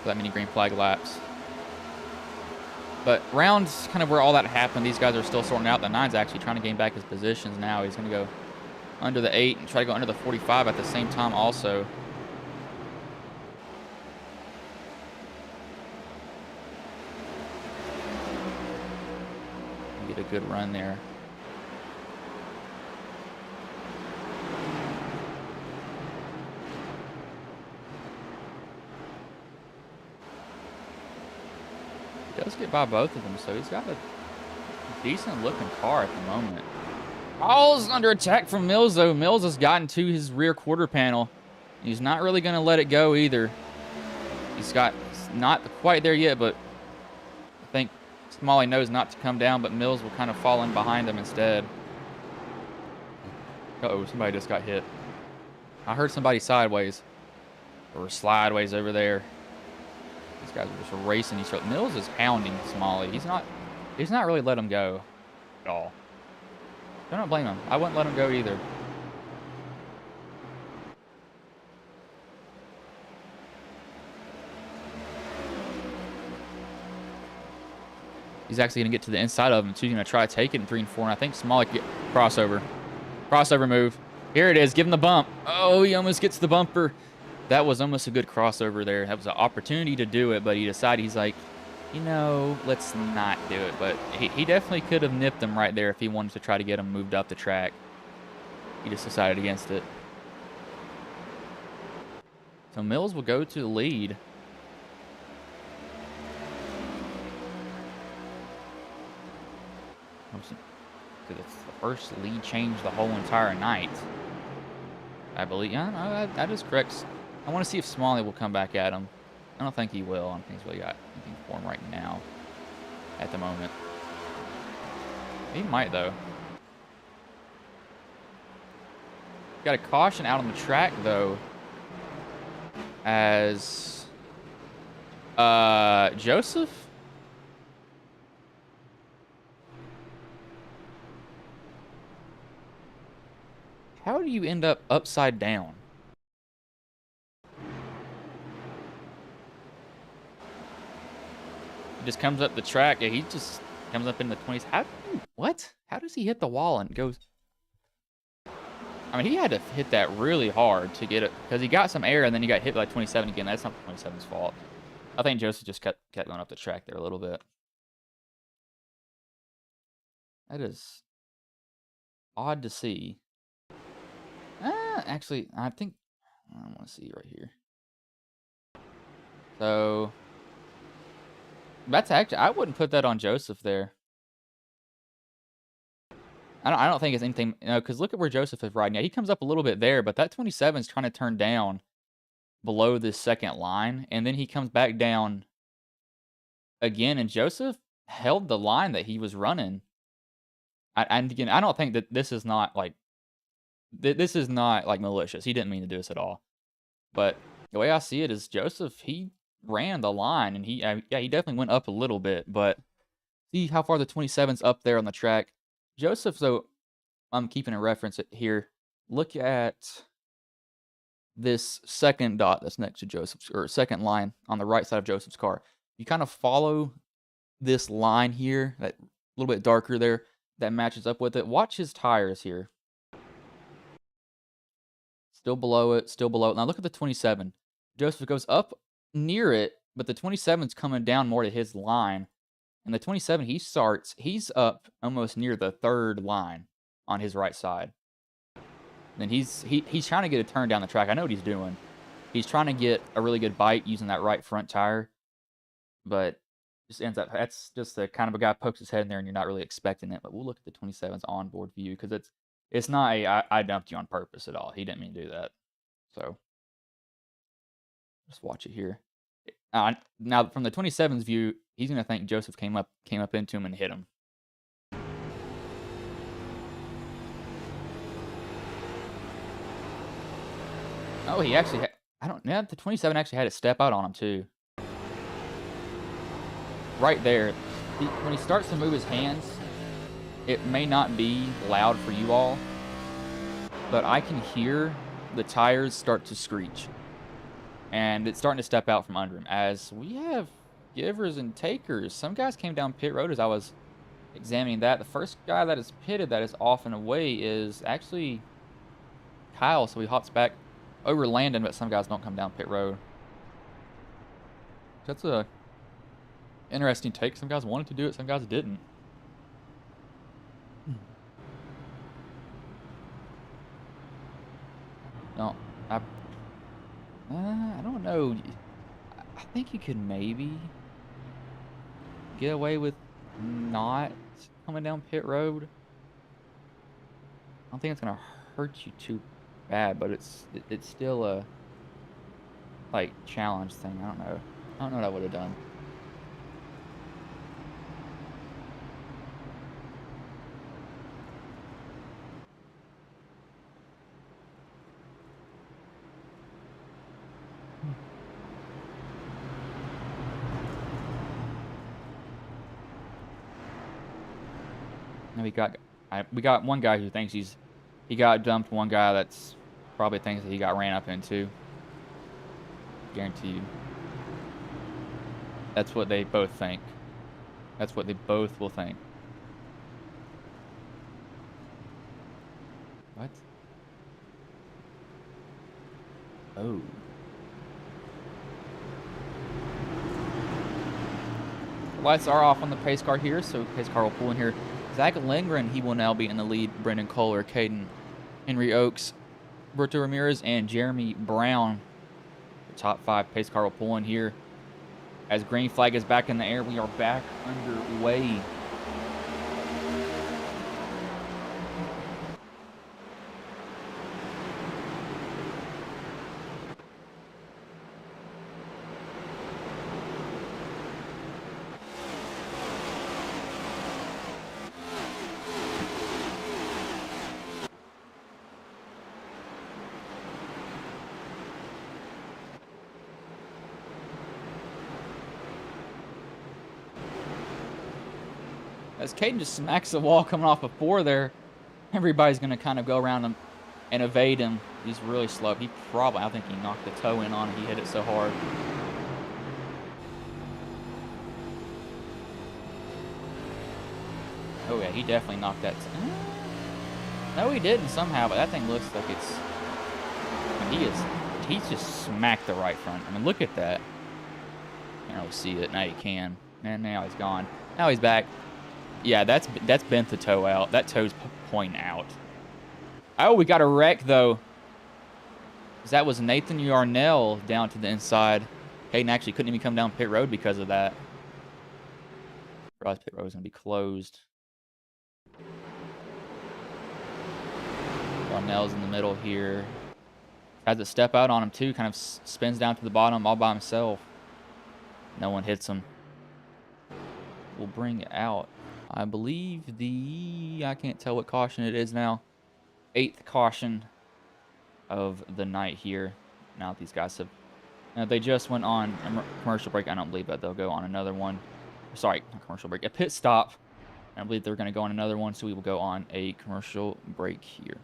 That many green flag laps. But rounds, kind of where all that happened, these guys are still sorting out. The 9's actually trying to gain back his positions now. He's going to go under the 8 and try to go under the 45 at the same time also. Get a good run there. He does get by both of them, so he's got a decent looking car at the moment. All's under attack from Mills, though. Mills has gotten to his rear quarter panel. He's not really going to let it go either. He's not quite there yet, but I think Smalley knows not to come down, but Mills will kind of fall in behind him instead. Uh-oh, somebody just got hit. I heard somebody sideways or slideways over there. These guys are just racing each other. Mills is hounding Smalley. He's not really let him go at all. I don't blame him. I wouldn't let him go either. He's actually going to get to the inside of him, so he's going to try to take it in 3 and 4. And I think Smalley get crossover. Crossover move. Here it is. Give him the bump. Oh, he almost gets the bumper. That was almost a good crossover there. That was an opportunity to do it, but he decided, he's like, you know, let's not do it. But he definitely could have nipped him right there if he wanted to try to get him moved up the track. He just decided against it. So Mills will go to the lead. It's the first lead change the whole entire night, I believe. Yeah, no, that is correct. I want to see if Smalley will come back at him. I don't think he will. I don't think he's really got anything for him right now at the moment. He might, though. Got a caution out on the track, though, as Joseph. How do you end up upside down? He just comes up the track. Yeah, he just comes up in the 20s. What? How does he hit the wall and goes? I mean, he had to hit that really hard to get it, because he got some air and then he got hit by 27 again. That's not the 27's fault. I think Joseph just kept going up the track there a little bit. That is odd to see. Actually, I think I want to see right here. So that's actually, I wouldn't put that on Joseph there. I don't think it's anything, you know, because look at where Joseph is riding. Yeah, he comes up a little bit there, but that 27 is trying to turn down below this second line, and then he comes back down again, and Joseph held the line that he was running. And again, I don't think that this is not like malicious. He didn't mean to do this at all. But the way I see it is Joseph, he ran the line, and he definitely went up a little bit, but see how far the 27's up there on the track. Joseph, so I'm keeping a reference here. Look at this second dot that's next to Joseph's, or second line on the right side of Joseph's car. You kind of follow this line here, that little bit darker there, that matches up with it. Watch his tires here. Still below it, still below it. Now look at the 27. Joseph goes up near it, but the 27's coming down more to his line. And the 27, he's up almost near the third line on his right side. And he's trying to get a turn down the track. I know what he's doing. He's trying to get a really good bite using that right front tire. But just ends up, that's just the kind of a guy pokes his head in there and you're not really expecting it. But we'll look at the 27's onboard view, because it's not I dumped you on purpose at all. He didn't mean to do that. So just watch it here. Now from the 27's view, he's gonna think Joseph came up into him and hit him. Oh, he actually the 27 actually had to step out on him too. Right there. When he starts to move his hands, it may not be loud for you all, but I can hear the tires start to screech. And it's starting to step out from under him, as we have givers and takers. Some guys came down pit road as I was examining that. The first guy that is pitted that is off and away is actually Kyle, so he hops back over Landon, but some guys don't come down pit road. That's a interesting take. Some guys wanted to do it, some guys didn't. No, I don't know. I think you could maybe get away with not coming down pit road. I don't think it's gonna hurt you too bad, but it's still a like challenge thing. I don't know what I would have done. And we got one guy who thinks he got dumped. One guy that's probably thinks that he got ran up into. Guaranteed. That's what they both think. That's what they both will think. What? Oh. The lights are off on the pace car here, so pace car will pull in here. Zach Lindgren, he will now be in the lead. Brendan Kohler, Caden, Henry Oakes, Berto Ramirez, and Jeremy Brown. The top 5 pace car will pull in here. As green flag is back in the air, we are back underway. As Caden just smacks the wall coming off of 4 there, everybody's going to kind of go around him and evade him. He's really slow. I think he knocked the toe in on it. He hit it so hard. Oh yeah, he definitely knocked that. No, he didn't somehow, but that thing looks like it's... I mean, he's just smacked the right front. I mean, look at that. Can't really see it. Now you can. And now he's gone. Now he's back. Yeah, that's bent the toe out. That toe's pointing out. Oh, we got a wreck, though. That was Nathan Yarnell down to the inside. Hayden actually couldn't even come down pit road because of that. Realized pit road was going to be closed. Yarnell's in the middle here. Has to step out on him too. Kind of spins down to the bottom all by himself. No one hits him. We'll bring it out. I believe I can't tell what caution it is now. 8th caution of the night here. Now that these guys have, they just went on a commercial break. I don't believe that they'll go on another one. Sorry, not commercial break, a pit stop. I believe they're going to go on another one, so we will go on a commercial break here.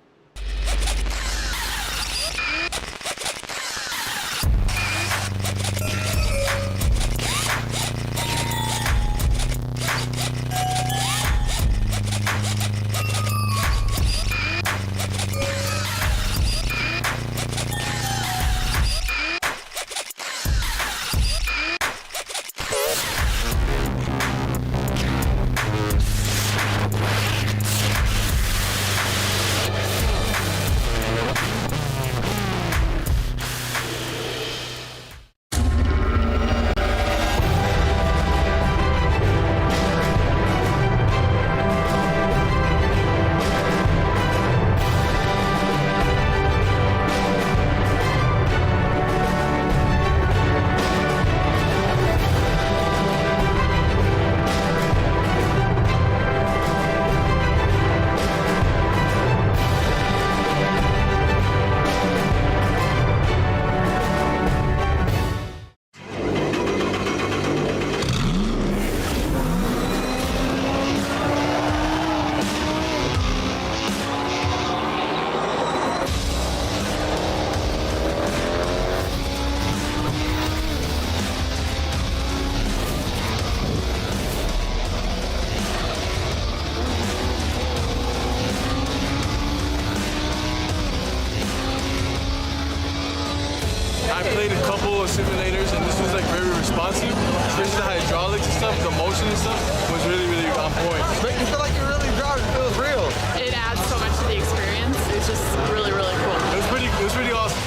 I played a couple of simulators, and this was like very responsive. Especially the hydraulics and stuff, the motion and stuff was really, really on point. Make you feel like you're really driving. It feels real. It adds so much to the experience. It's just really, really cool. It was pretty awesome.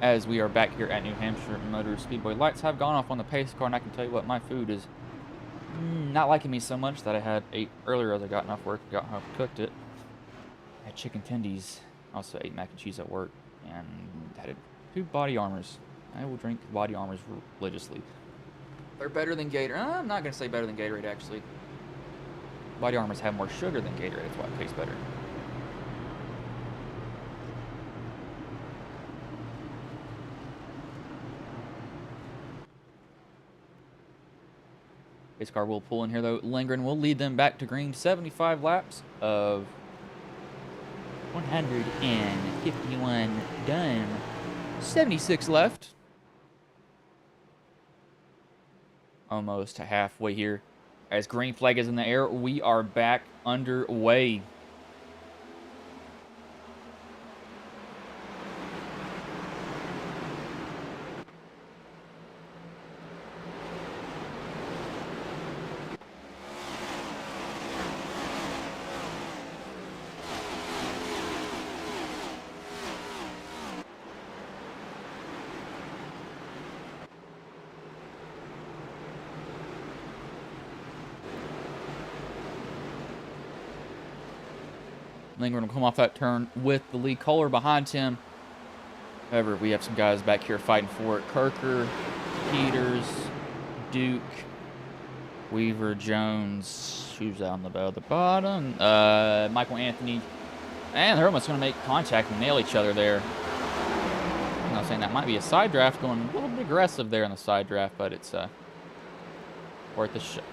As we are back here at New Hampshire Motor Speedway, lights have gone off on the pace car, and I can tell you what, my food is not liking me so much that I ate earlier as I got off work, got home, cooked it. I had chicken tendies, also ate mac and cheese at work, and had 2 body armors. I will drink body armors religiously. They're better than Gatorade. I'm not going to say better than Gatorade, actually. Body armors have more sugar than Gatorade, that's why it tastes better. Pace car will pull in here, though. Lindgren will lead them back to green. 75 laps of 151 done. 76 left. Almost halfway here. As green flag is in the air, we are back underway. Lindgren will come off that turn with the lead. Kohler behind him. However, we have some guys back here fighting for it. Kirker, Peters, Duke, Weaver, Jones. Who's down the bottom? Michael Anthony. And they're almost going to make contact and nail each other there. I'm not saying that might be a side draft, going a little bit aggressive there in the side draft, but it's worth a shot.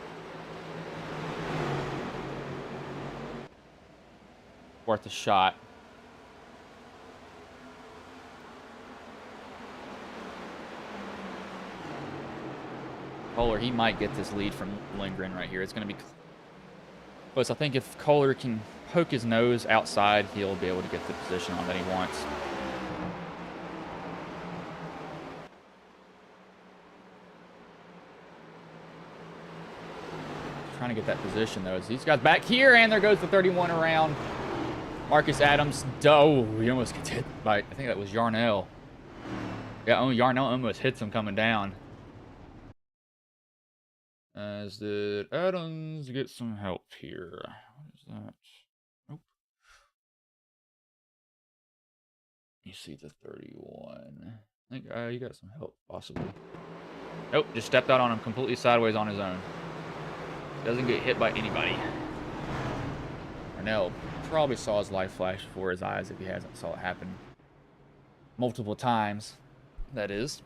Worth a shot. Kohler, he might get this lead from Lindgren right here. It's going to be close. I think if Kohler can poke his nose outside, he'll be able to get the position on that he wants. Trying to get that position, though. He's got back here, and there goes the 31 around. Marcus Adams. Oh, he almost gets hit by, I think that was Yarnell. Yeah, Yarnell almost hits him coming down. As did Adams get some help here. What is that? Nope. You see the 31. I think he got some help, possibly. Nope, just stepped out on him completely sideways on his own. Doesn't get hit by anybody. Arnell probably saw his life flash before his eyes if he hasn't saw it happen multiple times, that is.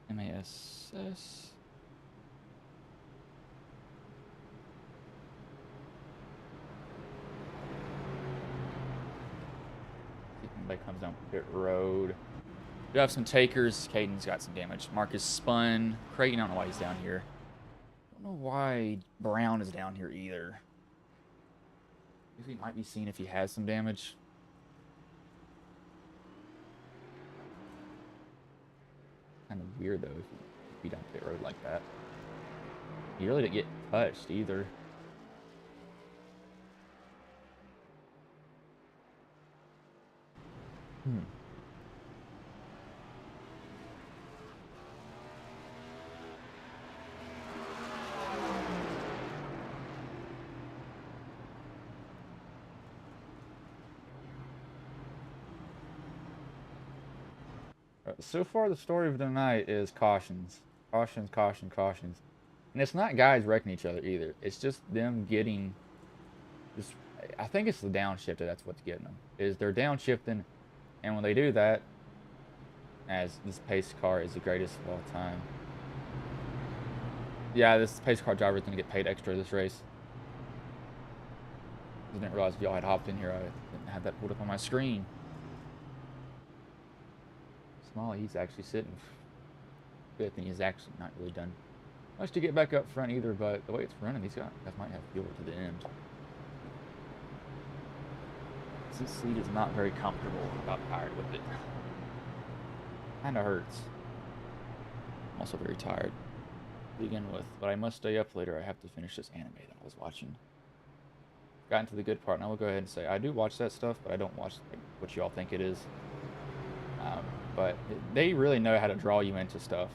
MASS. Anybody comes down pit road. Do have some takers. Caden's got some damage. Marcus spun. Creighton, I don't know why he's down here. I don't know why Brown is down here either. Maybe he might be seeing if he has some damage. Kind of weird though if you be down pit road like that. He really didn't get touched either. So far, the story of the night is cautions. Cautions, caution, cautions. And it's not guys wrecking each other either. It's just them getting... I think it's the downshifter that's what's getting them. Is they're downshifting, and when they do that, as this pace car is the greatest of all time. Yeah, this pace car driver is going to get paid extra this race. I didn't realize if y'all had hopped in here. I didn't have that pulled up on my screen. Smalley, he's actually sitting. Good thing he's actually not really done much to get back up front either, but the way it's running, these guys might have fuel to the end. This seat is not very comfortable. I'm about tired with it. Kinda hurts. I'm also very tired to begin with, but I must stay up later. I have to finish this anime that I was watching. Gotten to the good part, and I will go ahead and say I do watch that stuff, but I don't watch what you all think it is. But they really know how to draw you into stuff.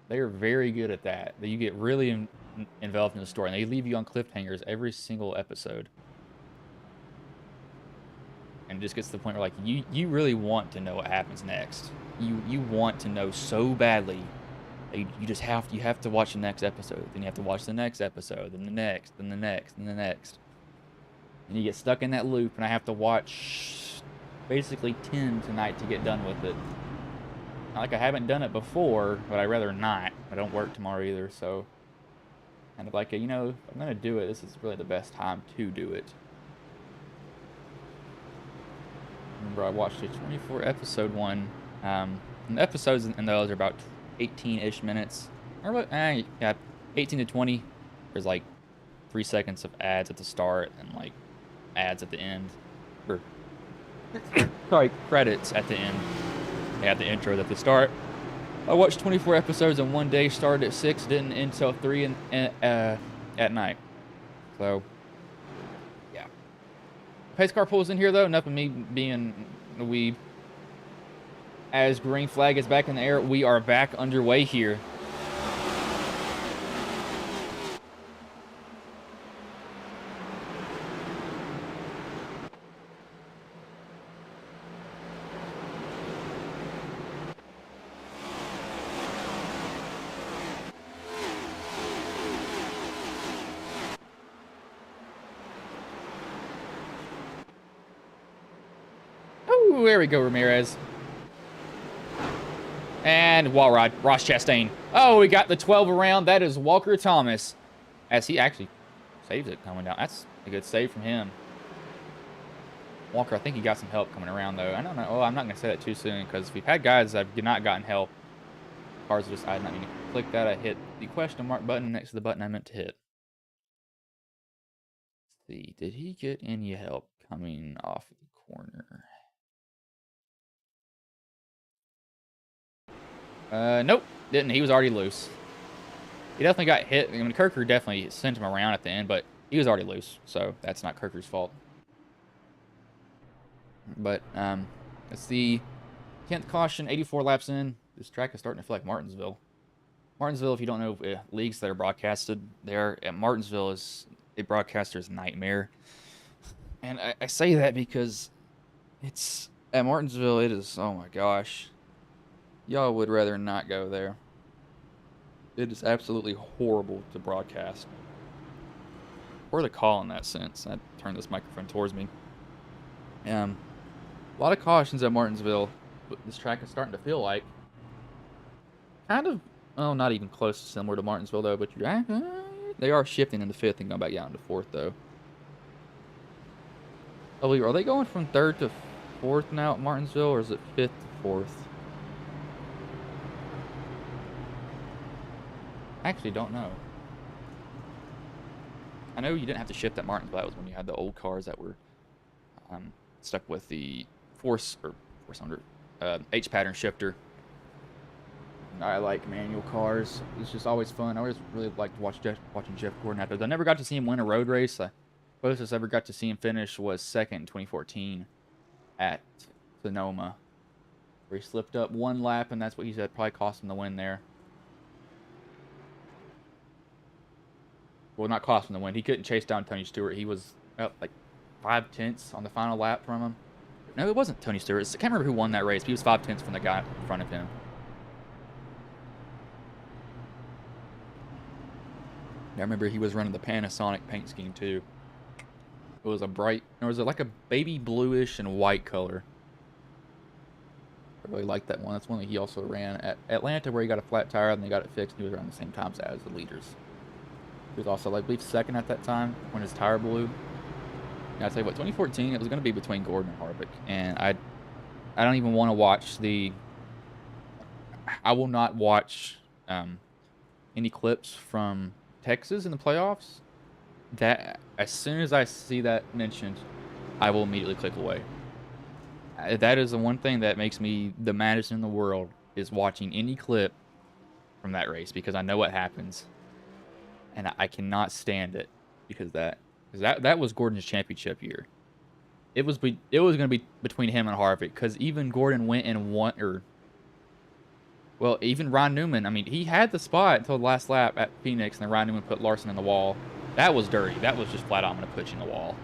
They are very good at that. You get really involved in the story, and they leave you on cliffhangers every single episode. And it just gets to the point where, like, you really want to know what happens next. You want to know so badly. You just have to watch the next episode. Then you have to watch the next episode, then the next, then the next, and the next. And you get stuck in that loop, and I have to watch basically 10 tonight to get done with it. Not like I haven't done it before, but I'd rather not. I don't work tomorrow either, so kind of like, you know, if I'm going to do it, this is really the best time to do it. Remember, I watched a 24 episode one. And the episodes in those are about 18-ish minutes. Or yeah, 18 to 20. There's like 3 seconds of ads at the start and like ads at the end. Or sorry, credits at the end. They have the intro at the start. I watched 24 episodes in one day, started at 6, didn't end until 3 at night. So, yeah. Pace car pulls in here, though. Enough of me being a weeb. As green flag is back in the air, we are back underway here. Oh, there we go, Ramirez. And wall ride, Ross Chastain. Oh, we got the 12 around. That is Walker Thomas. As he actually saves it coming down. That's a good save from him. Walker, I think he got some help coming around, though. I don't know. Oh, I'm not going to say that too soon, because we've had guys that have not gotten help. Cars just, I did not mean to click that. I hit the question mark button next to the button I meant to hit. Let's see. Did he get any help coming off the corner? Nope, didn't. He was already loose. He definitely got hit. I mean, Kirker definitely sent him around at the end, but he was already loose, so that's not Kirker's fault. But, it's the 10th caution, 84 laps in. This track is starting to feel like Martinsville. Martinsville, if you don't know leagues that are broadcasted there, at Martinsville is a broadcaster's nightmare. And I say that because it's, at Martinsville, it is, oh my gosh. Y'all would rather not go there. It is absolutely horrible to broadcast. Or to call in that sense. I turn this microphone towards me. A lot of cautions at Martinsville. But this track is starting to feel like kind of, well, not even close to similar to Martinsville, though. But they are shifting into 5th and going back down into 4th, though. Are they going from 3rd to 4th now at Martinsville, or is it 5th to 4th? I actually don't know. I know you didn't have to shift at Martinsville. That was when you had the old cars that were stuck with the H-pattern shifter. I like manual cars. It's just always fun. I always really liked watching Jeff Gordon out there. I never got to see him win a road race. The closest I ever got to see him finish was 2nd in 2014 at Sonoma, where he slipped up one lap, and that's what he said probably cost him the win there. Well, not cost him the win. He couldn't chase down Tony Stewart. He was up like 5/10 on the final lap from him. No, it wasn't Tony Stewart. I can't remember who won that race. But he was 5/10 from the guy in front of him. I remember he was running the Panasonic paint scheme too. It was a bright, or was it like a baby bluish and white color? I really liked that one. That's one that he also ran at Atlanta, where he got a flat tire and they got it fixed. He was around the same time as the leaders. He was also, I believe, 2nd at that time when his tire blew. And I'll tell you what, 2014, it was going to be between Gordon and Harvick. And I don't even want to watch I will not watch any clips from Texas in the playoffs. That, as soon as I see that mentioned, I will immediately click away. That is the one thing that makes me the maddest in the world, is watching any clip from that race, because I know what happens. And I cannot stand it, because that was Gordon's championship year. It was going to be between him and Harvick, because even Gordon went and won, well, even Ron Newman. I mean, he had the spot until the last lap at Phoenix, and then Ron Newman put Larson in the wall. That was dirty. That was just flat out, I'm going to put you in the wall.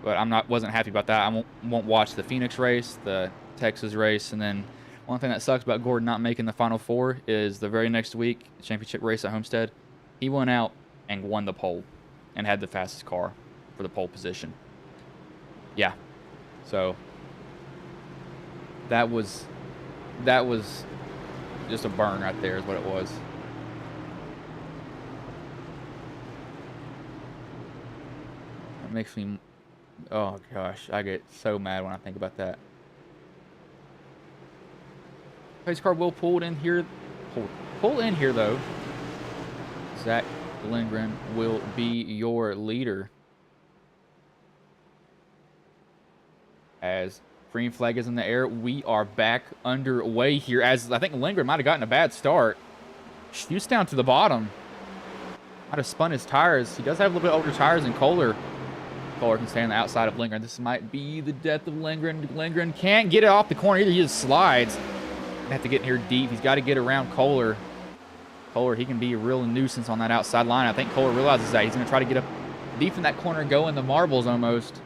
But wasn't happy about that. I won't watch the Phoenix race, the Texas race, and then one thing that sucks about Gordon not making the Final Four is the very next week, championship race at Homestead. He went out and won the pole and had the fastest car for the pole position. Yeah. So that was just a burn right there is what it was. It makes me, oh gosh, I get so mad when I think about that. Pace car will pull in here though. Zach Lindgren will be your leader, as Green flag is in the air. We are back underway here, as I think Lindgren might have gotten a bad start. Shoots down to the bottom. Might have spun his tires. He does have a little bit older tires than Kohler. Kohler can stay on the outside of Lindgren. This might be the death of Lindgren. Lindgren can't get it off the corner either. He just slides. Gonna have to get in here deep. He's got to get around Kohler. Kohler, he can be a real nuisance on that outside line. I think Kohler realizes that. He's going to try to get up deep in that corner and go in the marbles almost.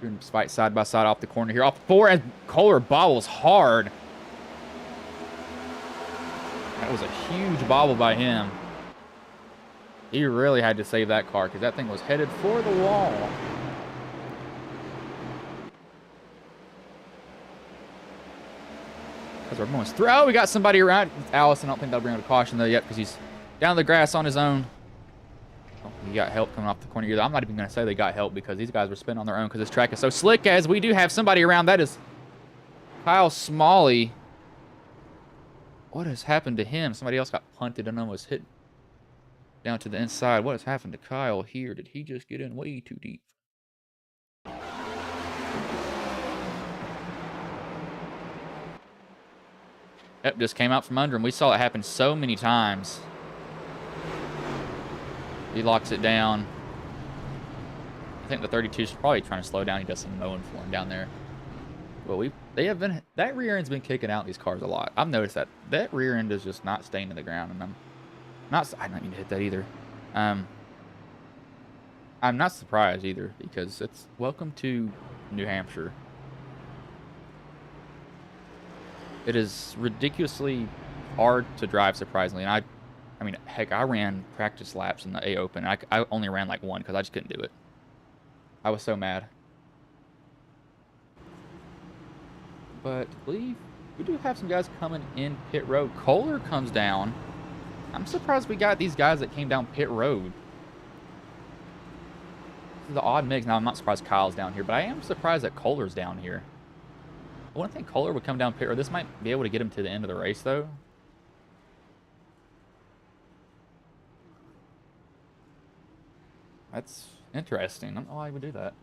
Doing fight side by side off the corner here. Off 4 as Kohler bobbles hard. That was a huge bobble by him. He really had to save that car because that thing was headed for the wall. As everyone's through. Oh, we got somebody around. It's Allison. I don't think they'll bring him to caution though yet because he's down the grass on his own. Oh, he got help coming off the corner either. I'm not even going to say they got help because these guys were spinning on their own because this track is so slick. As we do have somebody around. That is Kyle Smalley. What has happened to him? Somebody else got punted and almost hit down to the inside. What has happened to Kyle here? Did he just get in way too deep? Yep, just came out from under him. We saw it happen so many times. He locks it down. I think the 32 is probably trying to slow down. He does some mowing for him down there. Well, that rear end's been kicking out these cars a lot. I've noticed that rear end is just not staying to the ground, and I don't mean to hit that either. I'm not surprised either because it's welcome to New Hampshire. It is ridiculously hard to drive, surprisingly. And I mean, heck, I ran practice laps in the A Open. I only ran like one because I just couldn't do it. I was so mad. But I believe we do have some guys coming in pit road. Kohler comes down. I'm surprised we got these guys that came down pit road. This is the odd mix. Now, I'm not surprised Kyle's down here, but I am surprised that Kohler's down here. I wouldn't think Kohler would come down pit road. This might be able to get him to the end of the race, though. That's interesting. I don't know why he would do that.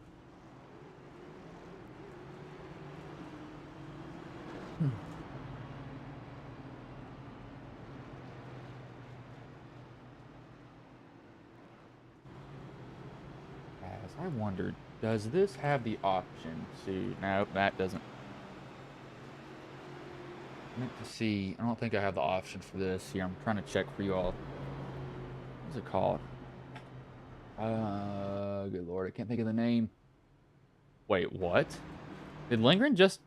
As I wondered, does this have the option to... No, that doesn't. I meant to see. I don't think I have the option for this. Here, I'm trying to check for you all. What's it called? Good lord, I can't think of the name. Wait, what? Did Lindgren just...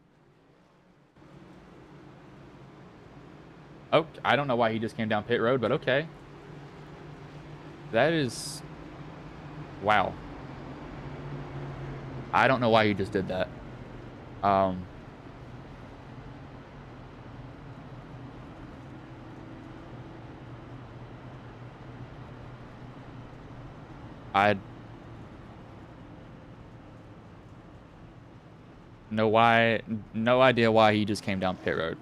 Oh, I don't know why he just came down pit road, but okay. That is... Wow. I don't know why he just did that. No idea why he just came down pit road.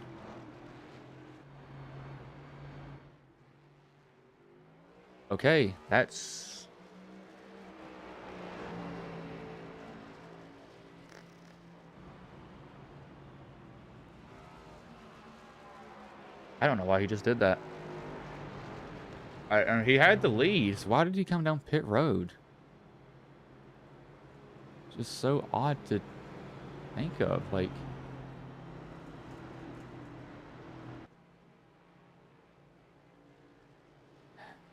Okay, that's... I don't know why he just did that. I mean, he had the lead. So why did he come down pit road? Just so odd to think of. Like,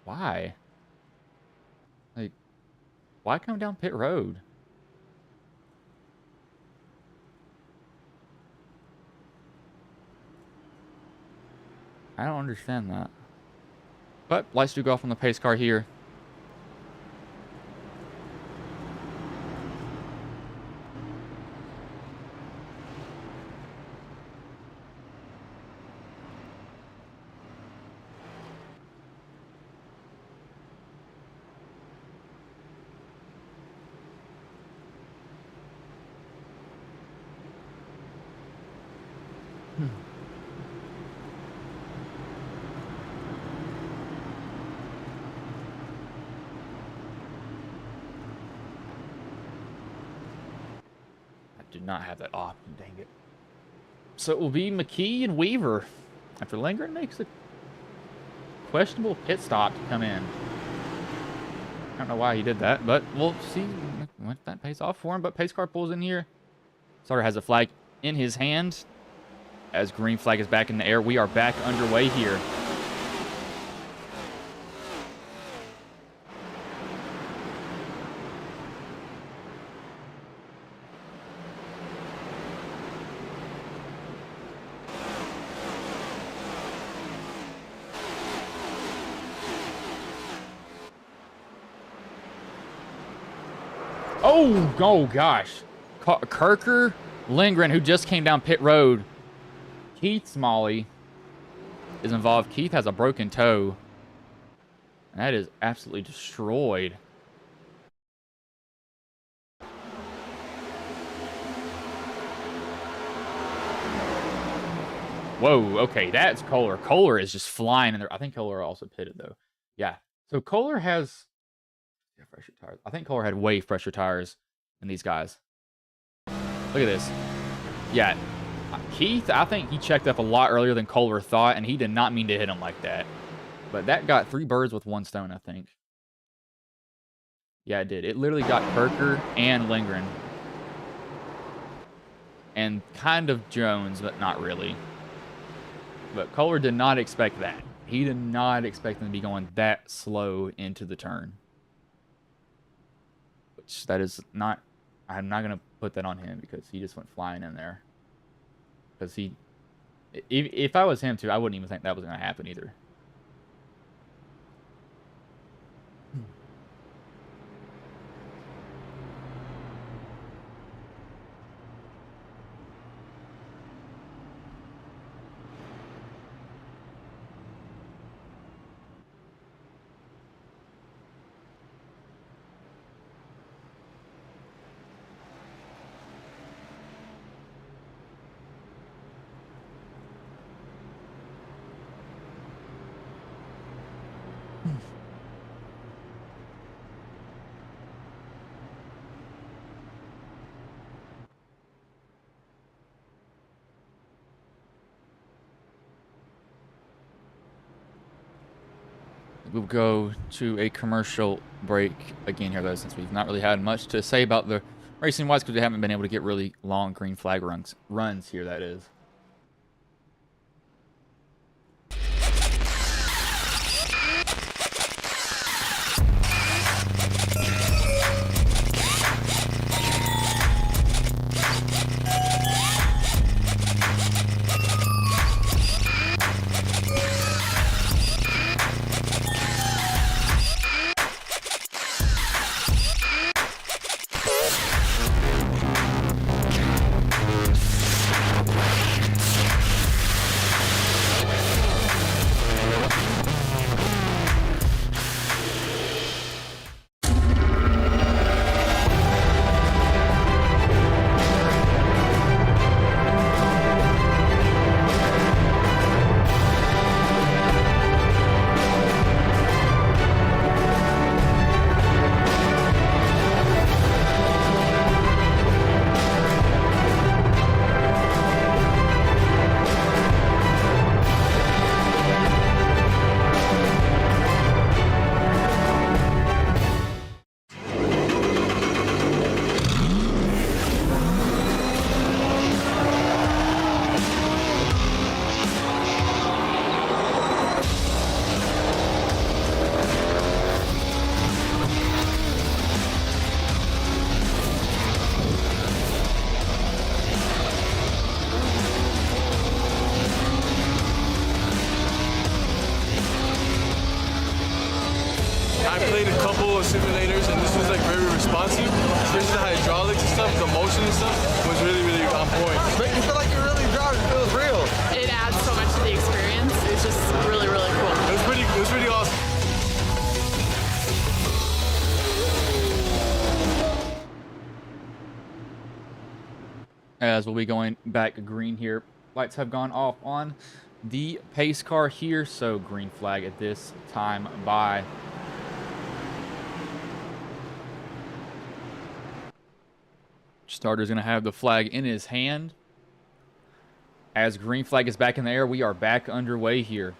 why? Like, why come down pit road? I don't understand that. But lights do go off on the pace car here. did not have that option, dang it. So it will be McKee and Weaver after Lindgren makes a questionable pit stop to come in. I don't know why he did that, but we'll see what that pays off for him. But pace car pulls in here. Sutter has a flag in his hand as green flag is back in the air. We are back underway here. Oh gosh. Kirker, Lindgren, who just came down pit road. Keith Smalley is involved. Keith has a broken toe. And that is absolutely destroyed. Whoa, okay, that's Kohler. Kohler is just flying in there. I think Kohler also pitted, though. Yeah, so Kohler has... Yeah, fresher tires. I think Kohler had way fresher tires than these guys. Look at this. Yeah, Keith, I think he checked up a lot earlier than Kohler thought, and he did not mean to hit him like that. But that got 3 birds with 1 stone, I think. Yeah, it did. It literally got Kirker and Lindgren. And kind of Jones, but not really. But Kohler did not expect that. He did not expect them to be going that slow into the turn. Which, that is not... I'm not going to put that on him because he just went flying in there. Because he... If I was him, too, I wouldn't even think that was going to happen either. We'll go to a commercial break again here, though, since we've not really had much to say about the racing-wise, because we haven't been able to get really long green flag runs here, that is. I played a couple of simulators and this was like very responsive, especially the hydraulics and stuff, the motion and stuff was really, really on point. Make you feel like you're really driving, it feels real. It adds so much to the experience. It's just really, really cool. It was pretty awesome. As we'll be going back green here. Lights have gone off on the pace car here, so green flag at this time by Starter's going to have the flag in his hand. As green flag is back in the air, we are back underway here.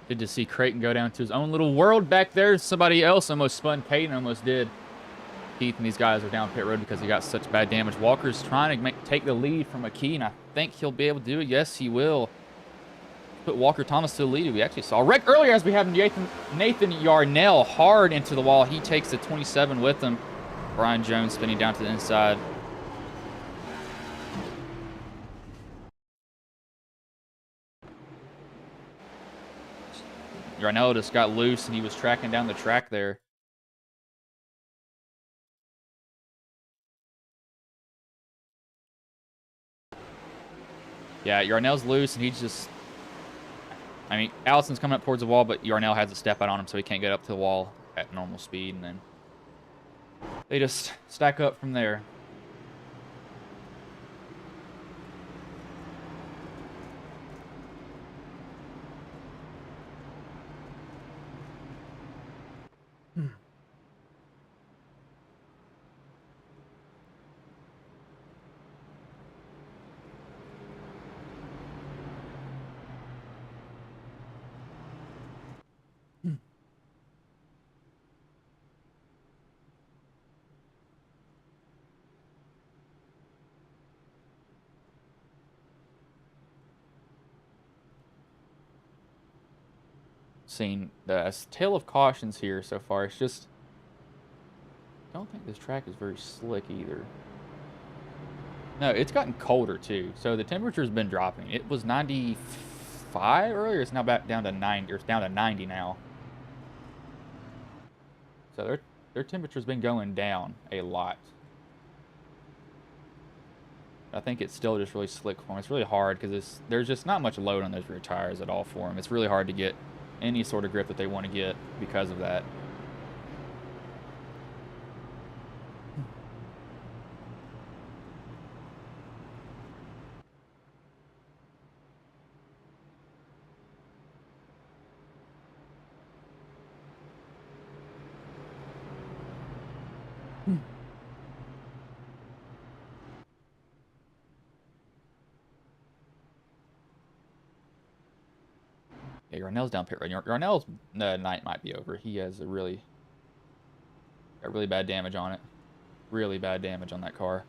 Good to see Creighton go down to his own little world back there. Somebody else almost spun. Peyton almost did. Keith and these guys are down pit road because he got such bad damage. Walker's trying to take the lead from McKee, and I think he'll be able to do it. Yes, he will. Put Walker Thomas to the lead. We actually saw a wreck earlier as we have Nathan Yarnell hard into the wall. He takes the 27 with him. Brian Jones spinning down to the inside. Yarnell just got loose, and he was tracking down the track there. Yeah, Yarnell's loose, and he's just... I mean, Allison's coming up towards the wall, but Yarnell has a step out on him, so he can't get up to the wall at normal speed, and then they just stack up from there. Seen the tale of cautions here so far. It's just, I don't think this track is very slick either. No, it's gotten colder too, so the temperature's been dropping. It was 95 earlier. It's now back down to 90. Or it's down to 90 now. So their temperature's been going down a lot. I think it's still just really slick for them. It's really hard because there's just not much load on those rear tires at all for them. It's really hard to get any sort of grip that they want to get because of that. Yeah, Yarnell's down pit road. Yarnell's night might be over. He has got really bad damage on it. Really bad damage on that car.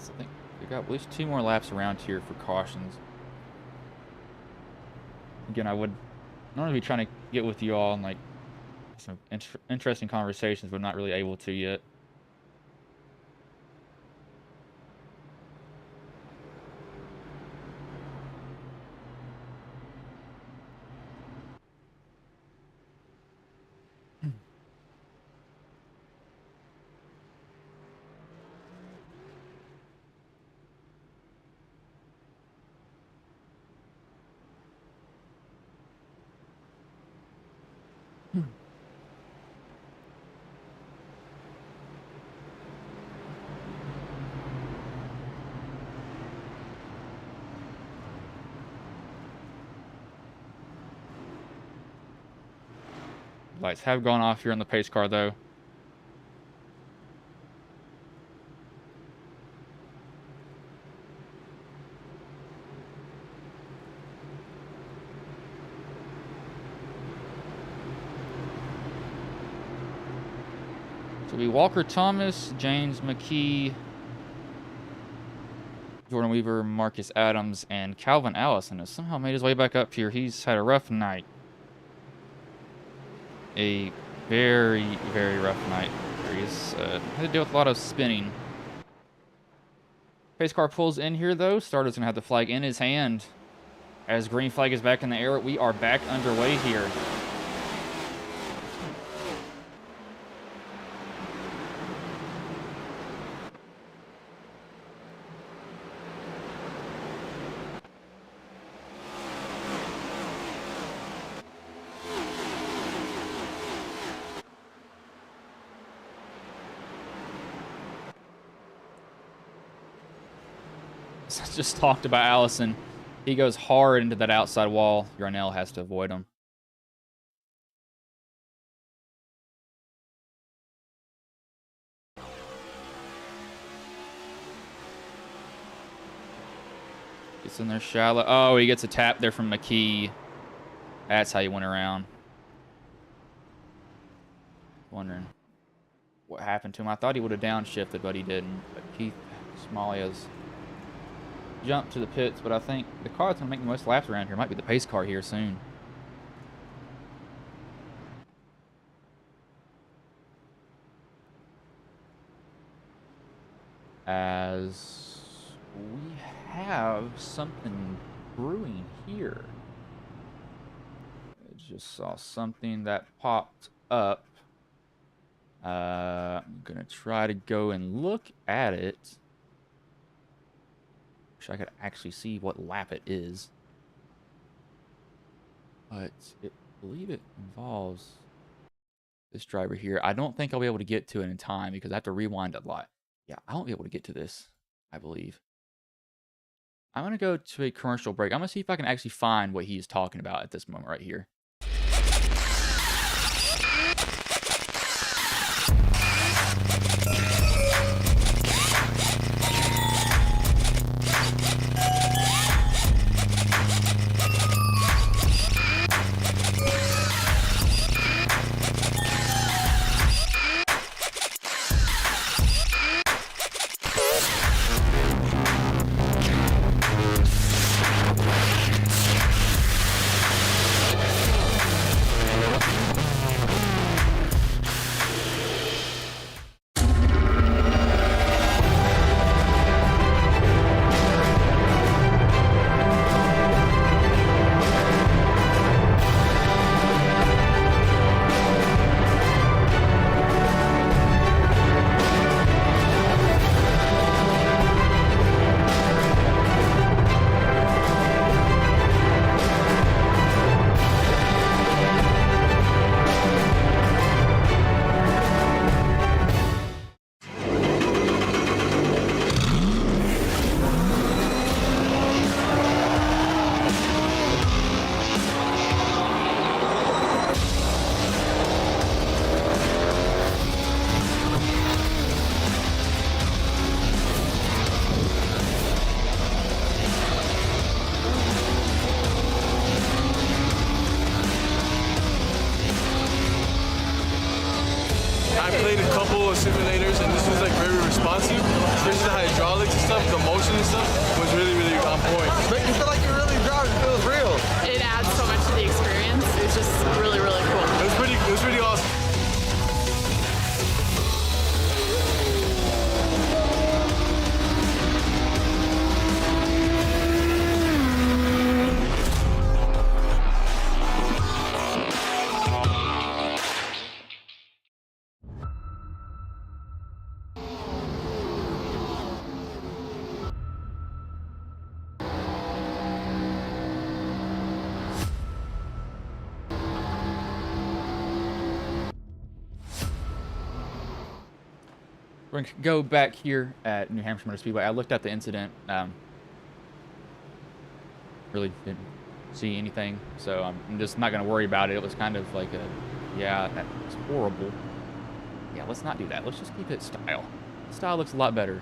So I think we got at least 2 more laps around here for cautions. Again, I would normally be trying to get with you all and like some interesting conversations, but not really able to yet. Lights have gone off here on the pace car, though. So It'll be Walker Thomas, James McKee, Jordan Weaver, Marcus Adams, and Calvin Allison has somehow made his way back up here. He's had a rough night. A very, very rough night. He's had to deal with a lot of spinning. Pace car pulls in here, though. Starter's going to have the flag in his hand. As green flag is back in the air, we are back underway here. Just talked about Allison. He goes hard into that outside wall. Yarnell has to avoid him. Gets in there shallow. Oh, he gets a tap there from McKee. That's how he went around. Wondering what happened to him. I thought he would have downshifted, but he didn't. But Keith Smalley has jump to the pits, but I think the car that's going to make the most laps around here might be the pace car here soon. As we have something brewing here. I just saw something that popped up. I'm going to try to go and look at it. Wish I could actually see what lap it is. But I believe it involves this driver here. I don't think I'll be able to get to it in time because I have to rewind a lot. Yeah, I won't be able to get to this, I believe. I'm going to go to a commercial break. I'm going to see if I can actually find what he's talking about at this moment right here. I played a couple of simulators and this was like very responsive, especially the hydraulics and stuff, the motion and stuff was really, really on point. Make you feel like you're really driving, it feels real. It adds so much to the experience. It's just really, really cool. It was pretty awesome. We're going to go back here at New Hampshire Motor Speedway. I looked at the incident. Really didn't see anything, so I'm just not going to worry about it. It was kind of like a, yeah, that was horrible. Yeah, let's not do that. Let's just keep it style. Style looks a lot better.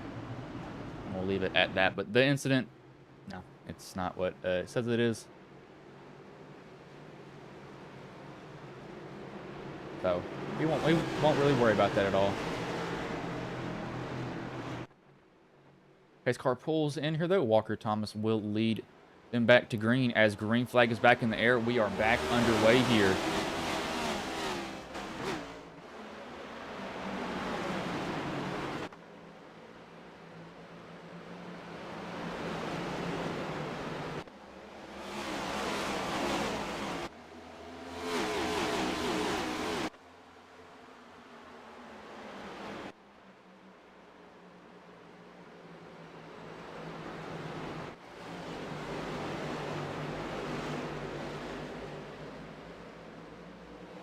And we'll leave it at that. But the incident, no, it's not what it says it is. So we won't really worry about that at all. Pace car pulls in here, though. Walker Thomas will lead them back to green. As green flag is back in the air, we are back underway here.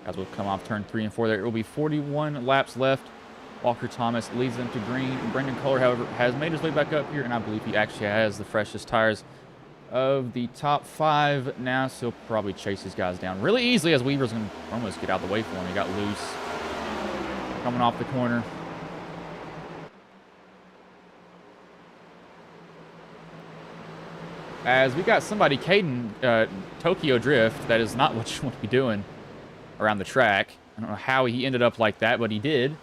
As we'll come off turn 3 and 4 there. It will be 41 laps left. Walker Thomas leads them to green. Brendan Kohler, however, has made his way back up here, and I believe he actually has the freshest tires of the top 5 now, so he'll probably chase these guys down really easily as Weaver's going to almost get out of the way for him. He got loose coming off the corner. As we got somebody, Caden, Tokyo Drift, that is not what you want to be doing around the track. I don't know how he ended up like that, but he did.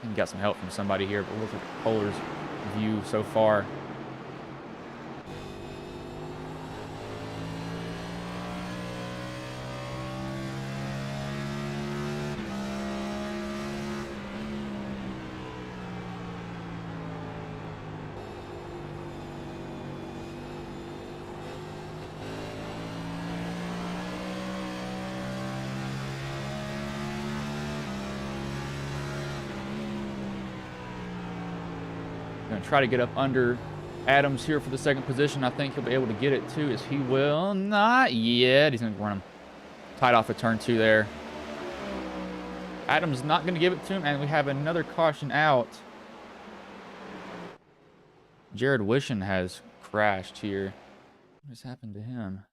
He got some help from somebody here, but look at Kohler's view so far. Gonna try to get up under Adams here for the second position. I think he'll be able to get it too, as he will not yet. He's gonna run him tight off of turn 2 there. Adams not gonna give it to him, and we have another caution out. Jared Wishon has crashed here. What has happened to him?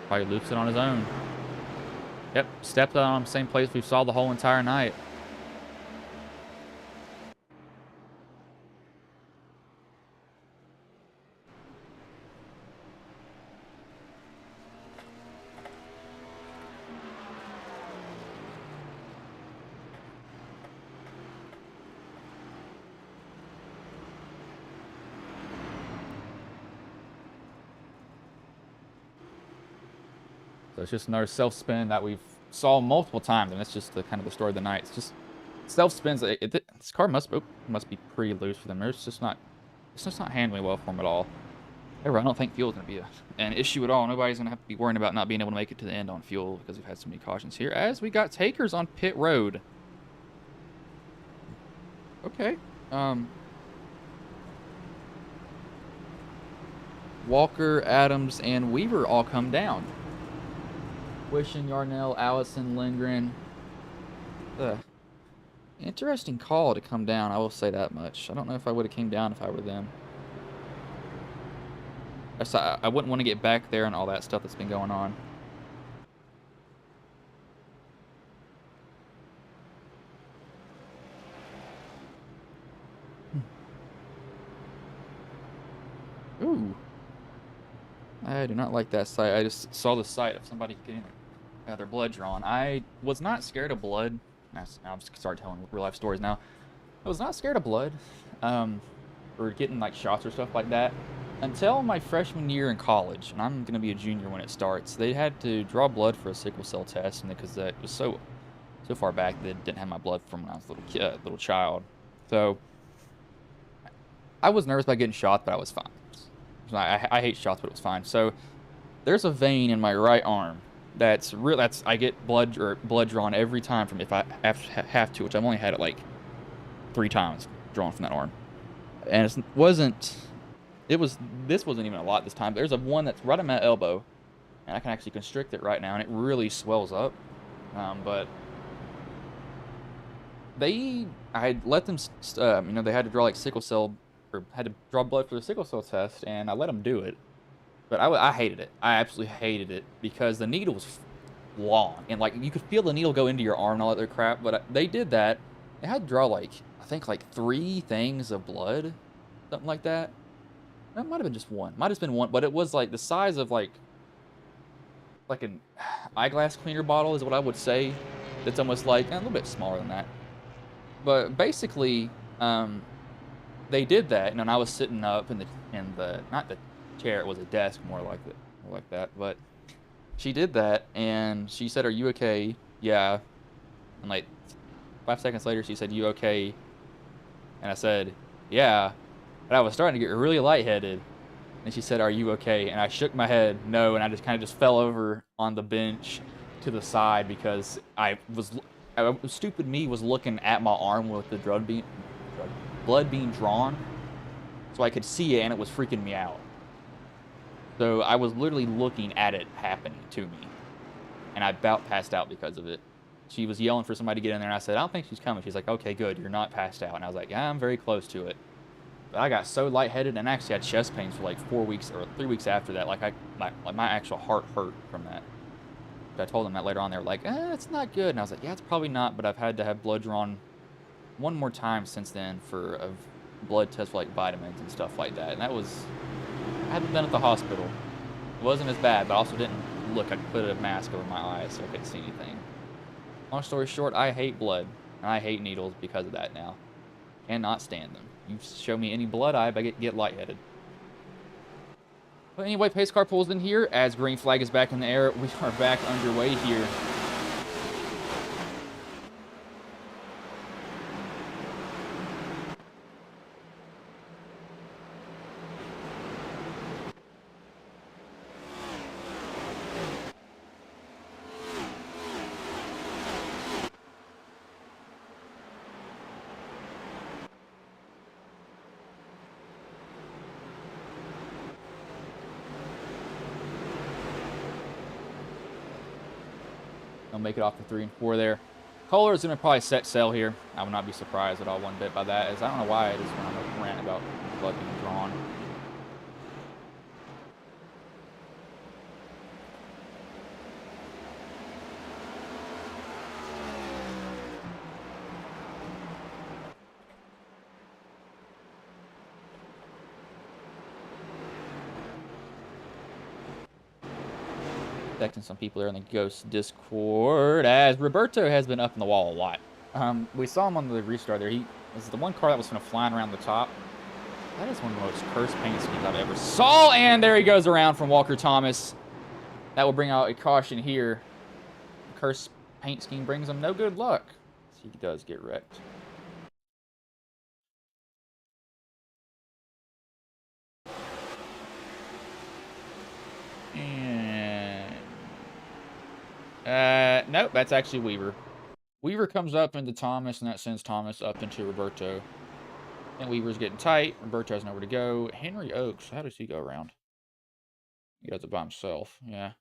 Probably loops it on his own. Yep, stepped on him, same place we saw the whole entire night. So it's just another self-spin that we've saw multiple times, and it's just the kind of the story of the night. It's just self-spins. This car must be pretty loose for them. It's just not handling well for them at all. However, I don't think fuel is going to be an issue at all. Nobody's going to have to be worrying about not being able to make it to the end on fuel because we've had so many cautions here. As we got takers on pit road. Okay. Walker, Adams, and Weaver all come down. Wishon, Yarnell, Allison, Lindgren. Interesting call to come down, I will say that much. I don't know if I would have came down if I were them. I wouldn't want to get back there and all that stuff that's been going on. Ooh. I do not like that sight. I just saw the sight of somebody getting their blood drawn. I was not scared of blood. Now I'm just start telling real life stories now. I was not scared of blood, or getting like shots or stuff like that, until my freshman year in college, and I'm gonna be a junior when it starts. They had to draw blood for a sickle cell test, and because it was so far back, they didn't have my blood from when I was a little child. So I was nervous about getting shot, but I was fine. I hate shots, but it was fine. So there's a vein in my right arm that's real. I get blood drawn every time from if I have to, which I've only had it like 3 times drawn from that arm, and this wasn't even a lot this time. But there's one that's right at my elbow, and I can actually constrict it right now, and it really swells up. But I had let them, they had to draw like sickle cell. Or had to draw blood for the sickle cell test, and I let them do it. But I hated it. I absolutely hated it because the needle was long, and like you could feel the needle go into your arm and all that other crap. But they did that. They had to draw like I think like 3 things of blood, something like that. That might have been just one. Might have been one, but it was like the size of like an eyeglass cleaner bottle is what I would say. That's almost like a little bit smaller than that. But basically, they did that, and I was sitting up in the not the chair, it was a desk, more like that. But she did that, and she said, "Are you okay?" Yeah. And like 5 seconds later, she said, "You okay?" And I said, "Yeah." And I was starting to get really lightheaded. And she said, "Are you okay?" And I shook my head, no, and I just kind of just fell over on the bench to the side because stupid me was looking at my arm with the blood being drawn, so I could see it, and it was freaking me out. So I was literally looking at it happening to me, and I about passed out because of it. She was yelling for somebody to get in there, and I said, "I don't think she's coming." She's like, "Okay, good, you're not passed out." And I was like, "Yeah, I'm very close to it." But I got so lightheaded and actually had chest pains for like 4 weeks or 3 weeks after that. Like my actual heart hurt from that. But I told them that later on. They were like, "It's not good." And I was like, "Yeah, it's probably not." But I've had to have blood drawn one more time since then for a blood test for like vitamins and stuff like that. And I hadn't been at the hospital. It wasn't as bad, but I also didn't look. I put a mask over my eyes so I couldn't see anything. Long story short, I hate blood, and I hate needles because of that now. Cannot stand them. You show me any blood, I get lightheaded. But anyway, pace car pulls in here as green flag is back in the air. We are back underway here. They'll make it off the 3 and 4 there. Kohler is going to probably set sail here. I would not be surprised at all one bit by that, as I don't know why I just went on a rant about blood being drawn. Some people there in the Ghost Discord, as Roberto has been up in the wall a lot. We saw him on the restart there. He was the one car that was kind of flying around the top. That is one of the most cursed paint schemes I've ever saw, and there he goes around from Walker Thomas. That will bring out a caution here. The cursed paint scheme brings him no good luck. He does get wrecked. Nope, that's actually Weaver. Weaver comes up into Thomas, and that sends Thomas up into Roberto. And Weaver's getting tight. Roberto has nowhere to go. Henry Oaks, how does he go around? He does it by himself, yeah.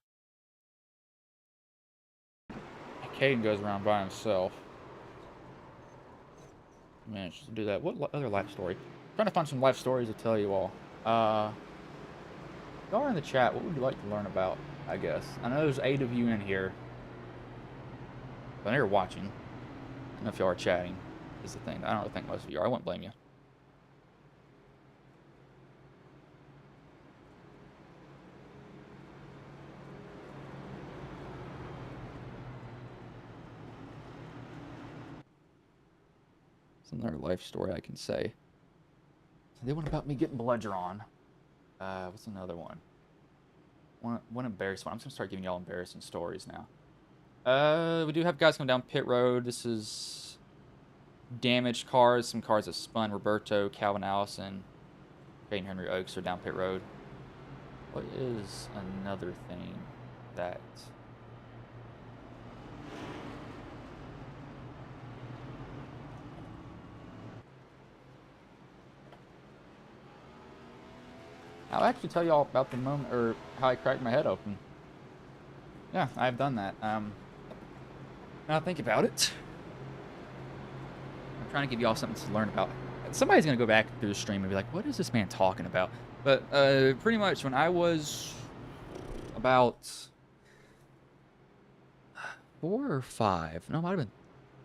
Caden goes around by himself. Managed to do that. What other life story? I'm trying to find some life stories to tell you all. Y'all are in the chat. What would you like to learn about, I guess? I know there's 8 of you in here. But I know you're watching. I don't know if y'all are chatting, is the thing. I don't think most of you are. I wouldn't blame you. It's another life story I can say. So the one about me getting blood drawn. What's another one? One embarrassing one. I'm just gonna start giving y'all embarrassing stories now. We do have guys coming down pit road. This is damaged cars. Some cars that spun. Roberto, Calvin Allison, Caden Henry Oaks are down pit road. What is another thing that... I'll actually tell y'all about the moment, or how I cracked my head open. Yeah, I've done that. Now think about it. I'm trying to give y'all something to learn about. Somebody's going to go back through the stream and be like, what is this man talking about? But pretty much when I was about 4 or 5, no, it might have been,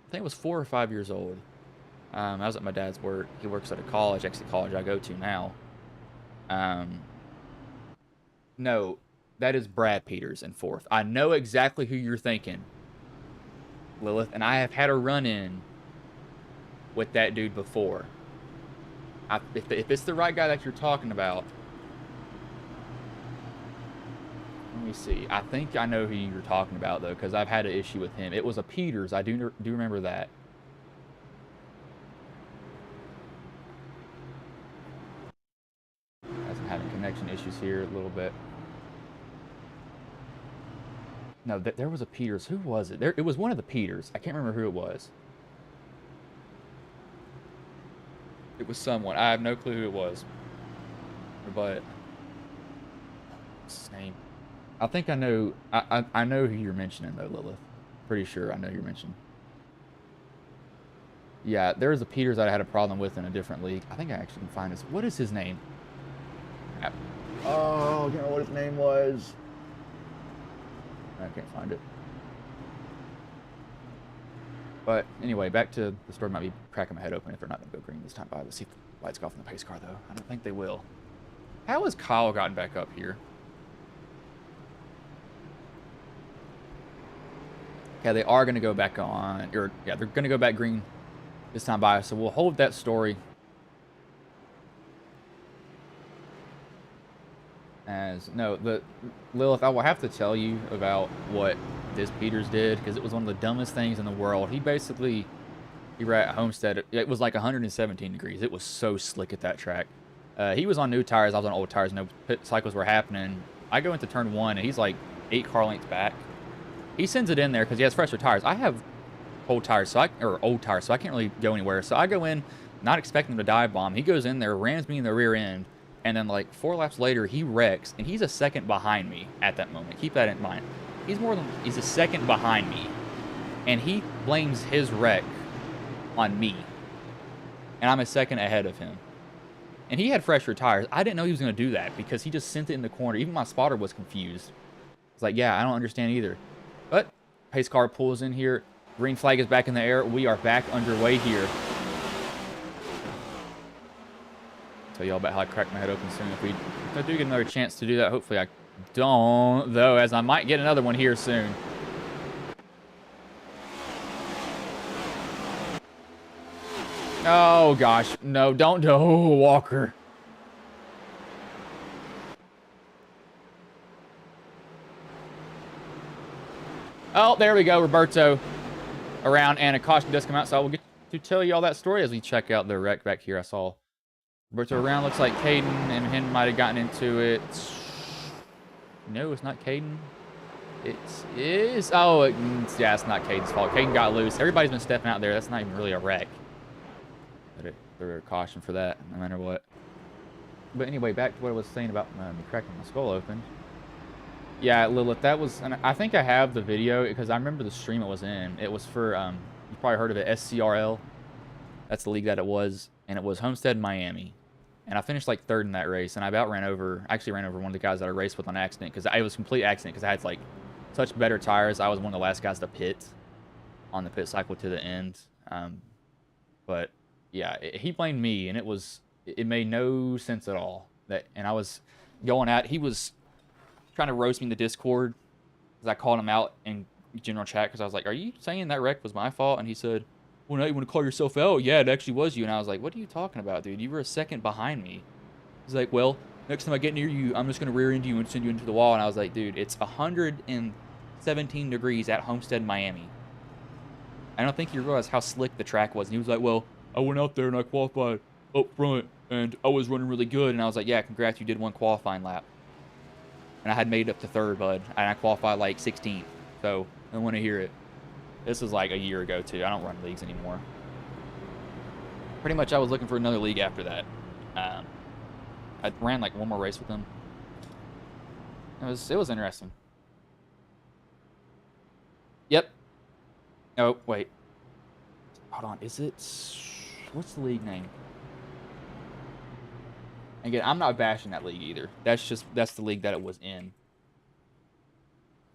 I think it was 4 or 5 years old. I was at my dad's work. He works at a college, actually the college I go to now. No, that is Brad Peters in 4th. I know exactly who you're thinking. Lilith, and I have had a run-in with that dude before. If it's the right guy that you're talking about, let me see. I think I know who you're talking about, though, because I've had an issue with him. It was a Peters. I do remember that. I'm having connection issues here a little bit. No, there was a Peters. Who was it? It was one of the Peters. I can't remember who it was. It was someone. I have no clue who it was. But what's his name? I think I know. I know who you're mentioning, though, Lilith. Pretty sure I know you're mentioning. Yeah, there was a Peters that I had a problem with in a different league. I think I actually can find this. What is his name? Oh, I can't remember what his name was. I can't find it. But anyway, back to the story. Might be cracking my head open if they're not going to go green this time. Let's see if the lights go off in the pace car, though. I don't think they will. How has Kyle gotten back up here? Yeah, they are going to go back on. Or yeah, they're going to go back green this time by. So we'll hold that story as no. The Lilith, I will have to tell you about what this Peters did, because it was one of the dumbest things in the world. He were at Homestead. It was like 117 degrees. It was so slick at that track. He was on new tires. I was on old tires. No pit cycles were happening. I go into turn 1, and he's like 8 car lengths back. He sends it in there because he has fresher tires. I have old tires, so I can't really go anywhere. So I go in, not expecting him to dive bomb. He goes in there, rams me in the rear end, and then like 4 laps later, he wrecks, and he's a second behind me at that moment. Keep that in mind. He's a second behind me, and he blames his wreck on me, and I'm a second ahead of him. And he had fresher tires. I didn't know he was going to do that because he just sent it in the corner. Even my spotter was confused. It's like, yeah, I don't understand either. But pace car pulls in here. Green flag is back in the air. We are back underway here. Tell y'all about how I crack my head open soon. If I do get another chance to do that, hopefully I don't, though, as I might get another one here soon. Oh, gosh. No, don't do Walker. Oh, there we go. Roberto around, and a caution does come out, so I will get to tell you all that story as we check out the wreck back here. I saw Roberto around. Looks like Caden and him might have gotten into it. No, it's not Caden. It is. Oh, yeah, it's not Caden's fault. Caden got loose. Everybody's been stepping out there. That's not even really a wreck. But they're a caution for that, no matter what. But anyway, back to what I was saying about me cracking my skull open. Yeah, Lilith, that was, and I think I have the video because I remember the stream it was in. It was for, you probably heard of it, FCRL. That's the league that it was, and it was Homestead, Miami. And I finished like 3rd in that race, and I about ran over one of the guys that I raced with on accident, because it was a complete accident because I had like such better tires. I was one of the last guys to pit on the pit cycle to the end. But yeah, he blamed me, and it made no sense at all. And I was going at, he was trying to roast me in the Discord because I called him out in general chat because I was like, are you saying that wreck was my fault? And he said, well, now you want to call yourself out? Yeah, it actually was you. And I was like, what are you talking about, dude? You were a second behind me. He's like, well, next time I get near you, I'm just going to rear end you and send you into the wall. And I was like, dude, it's 117 degrees at Homestead, Miami. I don't think you realize how slick the track was. And he was like, well, I went out there and I qualified up front and I was running really good. And I was like, yeah, congrats, you did one qualifying lap. And I had made it up to 3rd, bud. And I qualified like 16th. So I want to hear it. This was like a year ago, too. I don't run leagues anymore. Pretty much I was looking for another league after that. I ran like one more race with them. It was interesting. Yep. Oh, wait. Hold on. Is it... What's the league name? Again, I'm not bashing that league either. That's the league that it was in.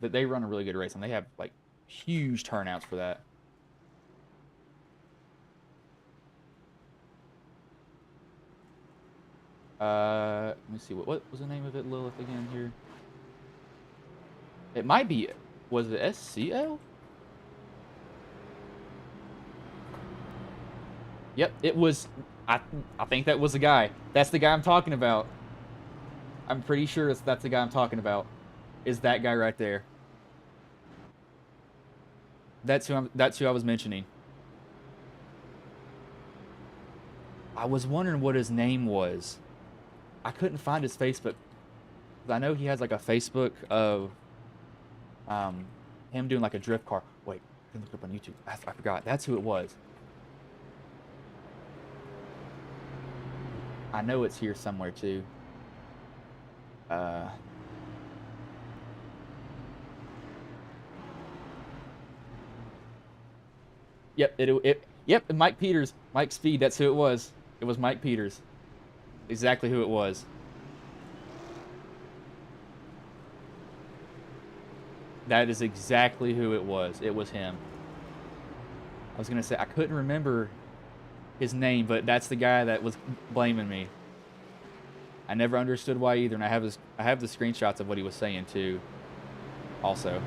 But they run a really good race, and they have like huge turnouts for that. Let me see. What was the name of it, Lilith, again here? It might be. Was it SCL? Yep, it was. I think that was the guy. That's the guy I'm talking about. I'm pretty sure that's the guy I'm talking about. Is that guy right there? That's who I was mentioning. I was wondering what his name was. I couldn't find his Facebook. I know he has like a Facebook of him doing like a drift car. Wait, I can look it up on YouTube. I forgot. That's who it was. I know it's here somewhere too. Yep, yep, Mike Peters, Mike Speed, that's who it was. It was Mike Peters. Exactly who it was. That is exactly who it was. It was him. I was gonna say I couldn't remember his name, but that's the guy that was blaming me. I never understood why either, and I have the screenshots of what he was saying too. Also.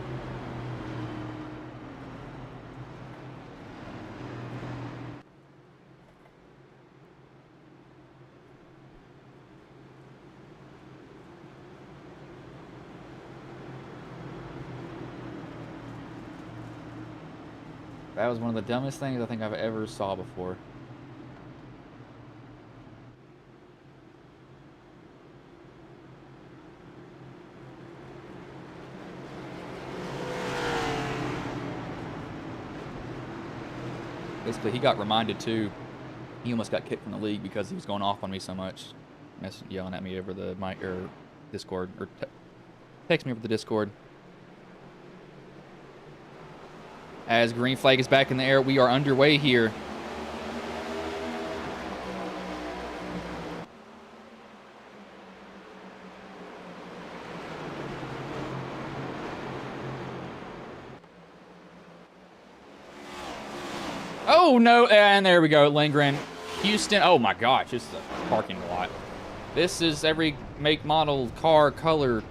That was one of the dumbest things I think I've ever saw before. Basically, he got reminded too. He almost got kicked from the league because he was going off on me so much, yelling at me over the mic or Discord, or text me over the Discord. As green flag is back in the air, we are underway here. Oh, no, and there we go, Lindgren. Houston, oh my gosh, this is a parking lot. This is every make, model, car, color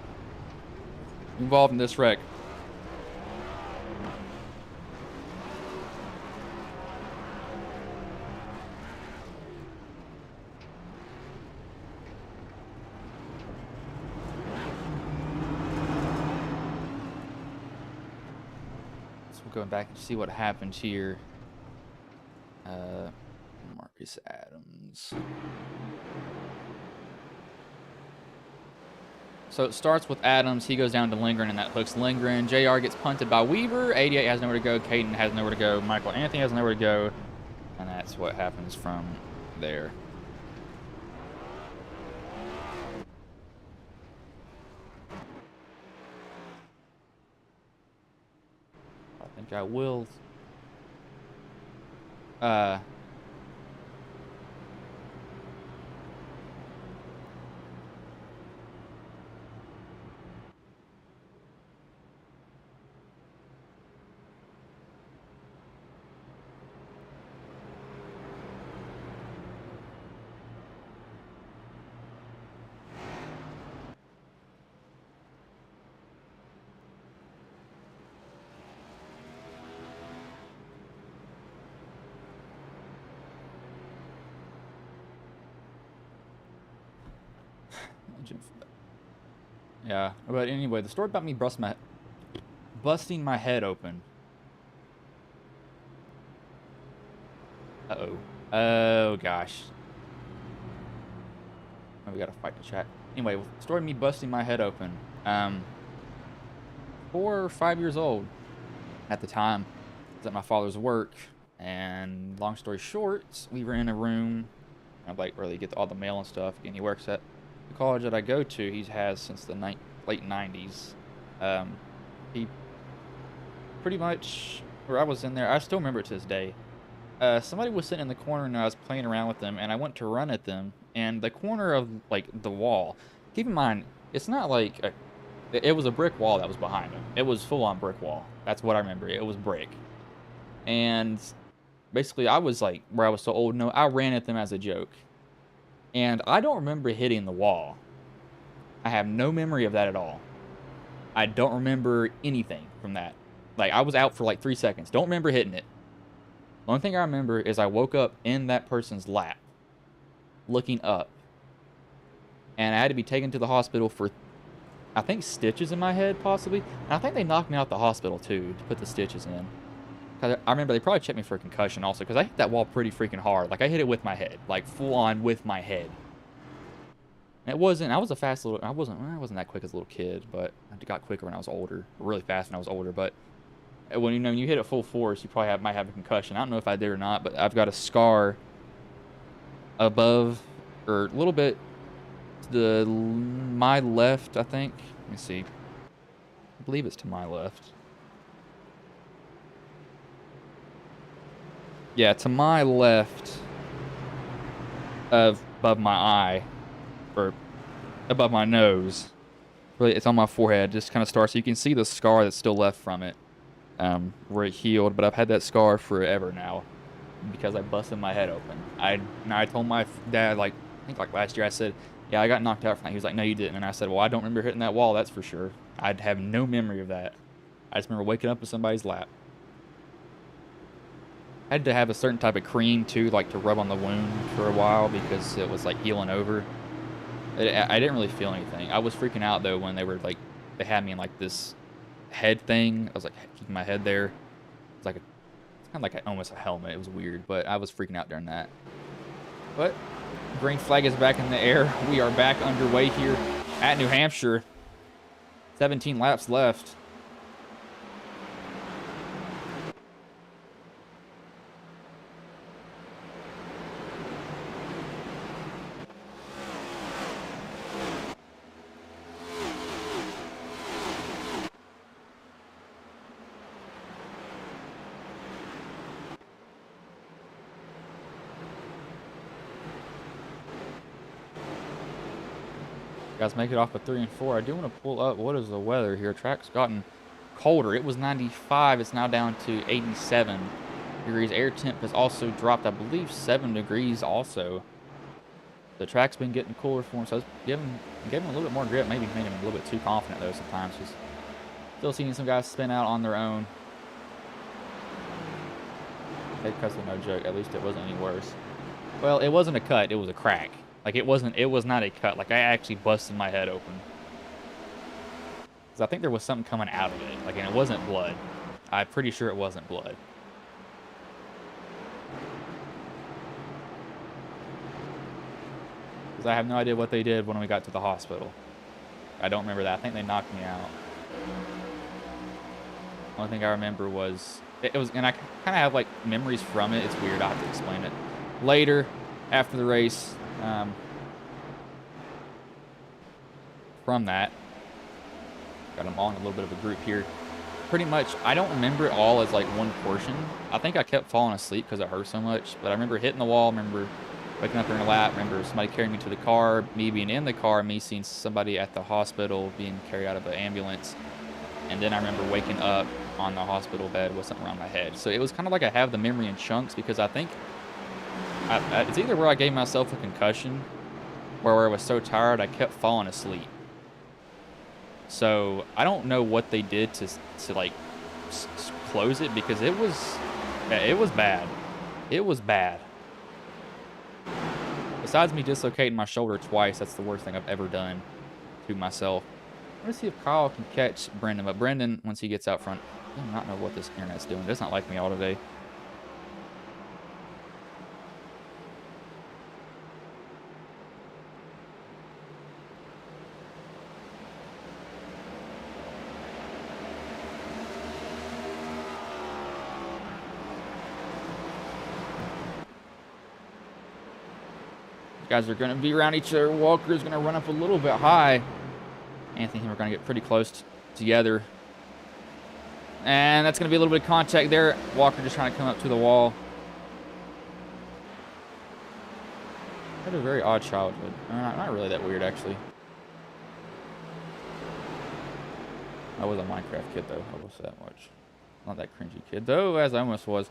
involved in this wreck. So we're going back and see what happened here. Marcus Adams. So it starts with Adams. He goes down to Lindgren, and that hooks Lindgren. JR gets punted by Weaver. 88 has nowhere to go. Caden has nowhere to go. Michael Anthony has nowhere to go. And that's what happens from there. I think I will... Yeah, but anyway, the story about me busting my head open. Uh-oh. Oh, gosh. Oh, we gotta fight the chat. Anyway, the story of me busting my head open. 4 or 5 years old at the time. I was at my father's work, and long story short, we were in a room. I'd like really get all the mail and stuff, and he works at the college that I go to. He has since the late 90s. He pretty much, where I was in there, I still remember it to this day. Somebody was sitting in the corner and I was playing around with them, and I went to run at them, and the corner of like the wall, keep in mind, it's not like it was a brick wall that was behind him. It was full on brick wall. That's what I remember. It was brick. And basically I was like, where I was so old, no, I ran at them as a joke. And I don't remember hitting the wall. I have no memory of that at all. I don't remember anything from that. Like, I was out for like 3 seconds. Don't remember hitting it. The only thing I remember is I woke up in that person's lap, looking up. And I had to be taken to the hospital for, I think, stitches in my head, possibly. And I think they knocked me out the hospital, too, to put the stitches in. 'Cause I remember they probably checked me for a concussion also, because I hit that wall pretty freaking hard. Like, I hit it with my head. Like, full on with my head. And it wasn't, I was a fast little, I wasn't that quick as a little kid, but I got quicker when I was older. Really fast when I was older, but when when you hit it full force, you probably might have a concussion. I don't know if I did or not, but I've got a scar above, or a little bit to my left, I think. Let me see. I believe it's to my left. Yeah, to my left above my eye, or above my nose. Really, it's on my forehead. Just kind of starts. So you can see the scar that's still left from it, where it healed. But I've had that scar forever now because I busted my head open. I told my dad, like, I think like last year, I said, yeah, I got knocked out from that. He was like, no, you didn't. And I said, well, I don't remember hitting that wall, that's for sure. I'd have no memory of that. I just remember waking up in somebody's lap. I had to have a certain type of cream, too, like to rub on the wound for a while because it was like healing over. I didn't really feel anything. I was freaking out, though, when they were like, they had me in like this head thing. I was like keeping my head there. It's like it's kind of like almost a helmet. It was weird, but I was freaking out during that. But green flag is back in the air. We are back underway here at New Hampshire. 17 laps left. Guys, make it off of 3 and 4. I do want to pull up what is the weather here. Track's gotten colder. It was 95. It's now down to 87 degrees. Air temp has also dropped, I believe, 7 degrees also. The track's been getting cooler for him, so I was giving him a little bit more grip. Maybe made him a little bit too confident, though, sometimes. Just still seeing some guys spin out on their own. Head cuts are no joke. At least it wasn't any worse. Well, it wasn't a cut. It was a crack. Like, it was not a cut. Like, I actually busted my head open. Because I think there was something coming out of it. Like, and it wasn't blood. I'm pretty sure it wasn't blood. Because I have no idea what they did when we got to the hospital. I don't remember that. I think they knocked me out. The only thing I remember was... It was, and I kind of have, like, memories from it. It's weird. I'll have to explain it later, after the race. From that, got them all in a little bit of a group here. Pretty much, I don't remember it all as like one portion. I think I kept falling asleep because it hurt so much, but I remember hitting the wall, remember waking up in a lap, remember somebody carrying me to the car, me being in the car, me seeing somebody at the hospital being carried out of an ambulance, and then I remember waking up on the hospital bed with something around my head. So it was kind of like I have the memory in chunks because I think it's either where I gave myself a concussion or where I was so tired I kept falling asleep. So I don't know what they did to like close it because it was bad. It was bad. Besides me dislocating my shoulder twice, that's the worst thing I've ever done to myself. I'm gonna see if Kyle can catch Brendan, but Brendan, once he gets out front, I do not know what this internet's doing. It does not like me all today. Guys are going to be around each other. Walker's going to run up a little bit high. Anthony and him are going to get pretty close together. And that's going to be a little bit of contact there. Walker just trying to come up to the wall. I had a very odd childhood. Not really that weird, actually. I was a Minecraft kid, though. I was that much. Not that cringy kid, though, as I almost was.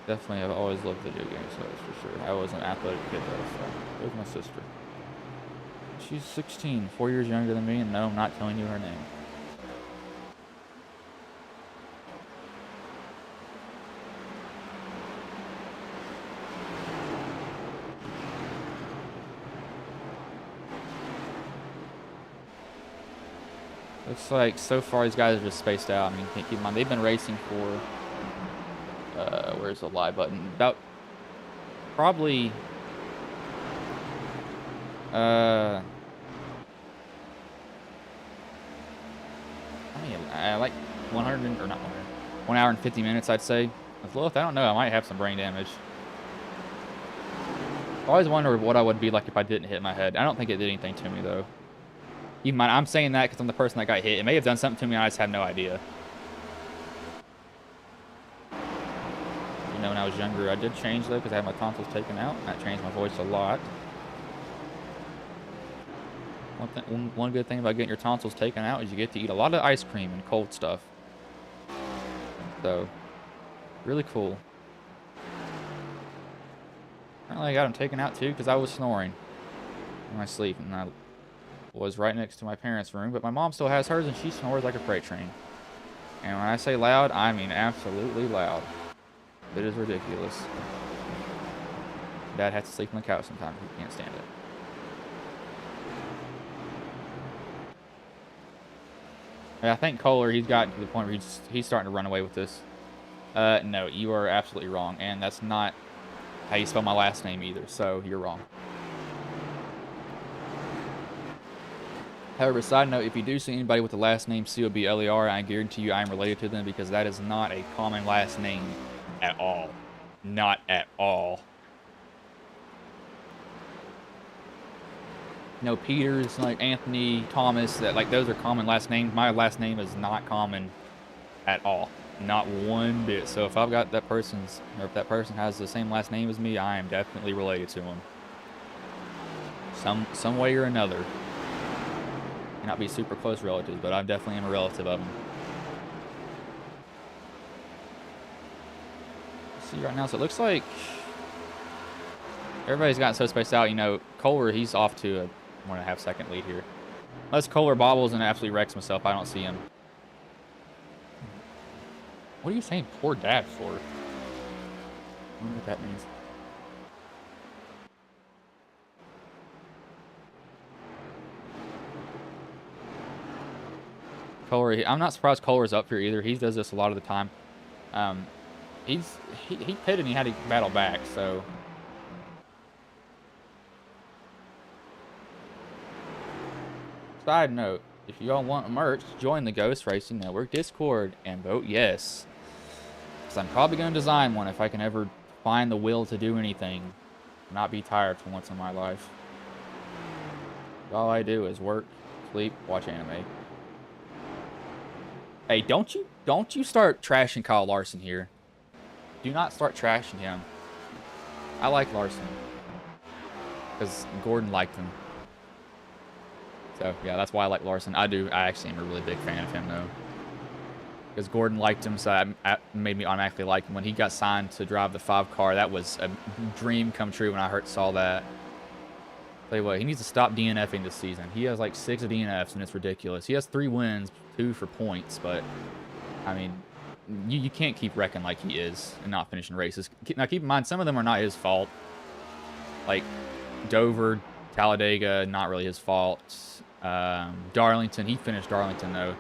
Definitely, I've always loved video games, so that's for sure. I was an athletic kid, though, so there's my sister. She's 16, 4 years younger than me, and no, I'm not telling you her name. Looks like so far these guys are just spaced out. I mean, keep in mind, they've been racing for, where's the live button? About probably, I mean, like 100, or not 100, 1 hour and 50 minutes, I'd say. Lilith, I don't know, I might have some brain damage. I always wonder what I would be like if I didn't hit my head. I don't think it did anything to me, though. Even mind, I'm saying that because I'm the person that got hit. It may have done something to me, and I just have no idea. You know, when I was younger, I did change, though, because I had my tonsils taken out. That changed my voice a lot. One good thing about getting your tonsils taken out is you get to eat a lot of ice cream and cold stuff. So, really cool. Apparently, I got them taken out, too, because I was snoring in my sleep, and I was right next to my parents' room, but my mom still has hers, and she snores like a freight train. And when I say loud, I mean absolutely loud. It is ridiculous. Dad has to sleep on the couch sometimes. He can't stand it. Yeah, I think Kohler, he's gotten to the point where he's starting to run away with this. No, you are absolutely wrong, and that's not how you spell my last name either, so you're wrong. However, side note, if you do see anybody with the last name Cobler, I guarantee you I am related to them because that is not a common last name at all. Not at all. No, Peters, like Anthony, Thomas, that like those are common last names. My last name is not common at all. Not one bit. So if I've got that person's, or if that person has the same last name as me, I am definitely related to them. Some way or another. Not be super close relatives, but I definitely am a relative of them. See right now, so it looks like everybody's gotten so spaced out. You know, Kohler, he's off to a 1.5 second lead here. Unless Kohler bobbles and absolutely wrecks himself, I don't see him. What are you saying poor dad for? I wonder what that means. Kohler, I'm not surprised Kohler's up here either. He does this a lot of the time. He pitted and he had to battle back, so. Side note, if you all want merch, join the Ghost Racing Network Discord and vote yes. Because I'm probably going to design one if I can ever find the will to do anything. Not be tired for once in my life. All I do is work, sleep, watch anime. Hey, don't you start trashing Kyle Larson here. Do not start trashing him. I like Larson. Because Gordon liked him. So, yeah, that's why I like Larson. I actually am a really big fan of him, though. Because Gordon liked him, so that made me automatically like him. When he got signed to drive the 5 car, that was a dream come true when I saw that. Tell you what, he needs to stop DNFing this season. He has like 6 DNFs, and it's ridiculous. He has 3 wins, 2 for points, but, I mean, you can't keep wrecking like he is and not finishing races. Now, keep in mind, some of them are not his fault. Like, Dover, Talladega, not really his fault. Darlington, he finished Darlington, though.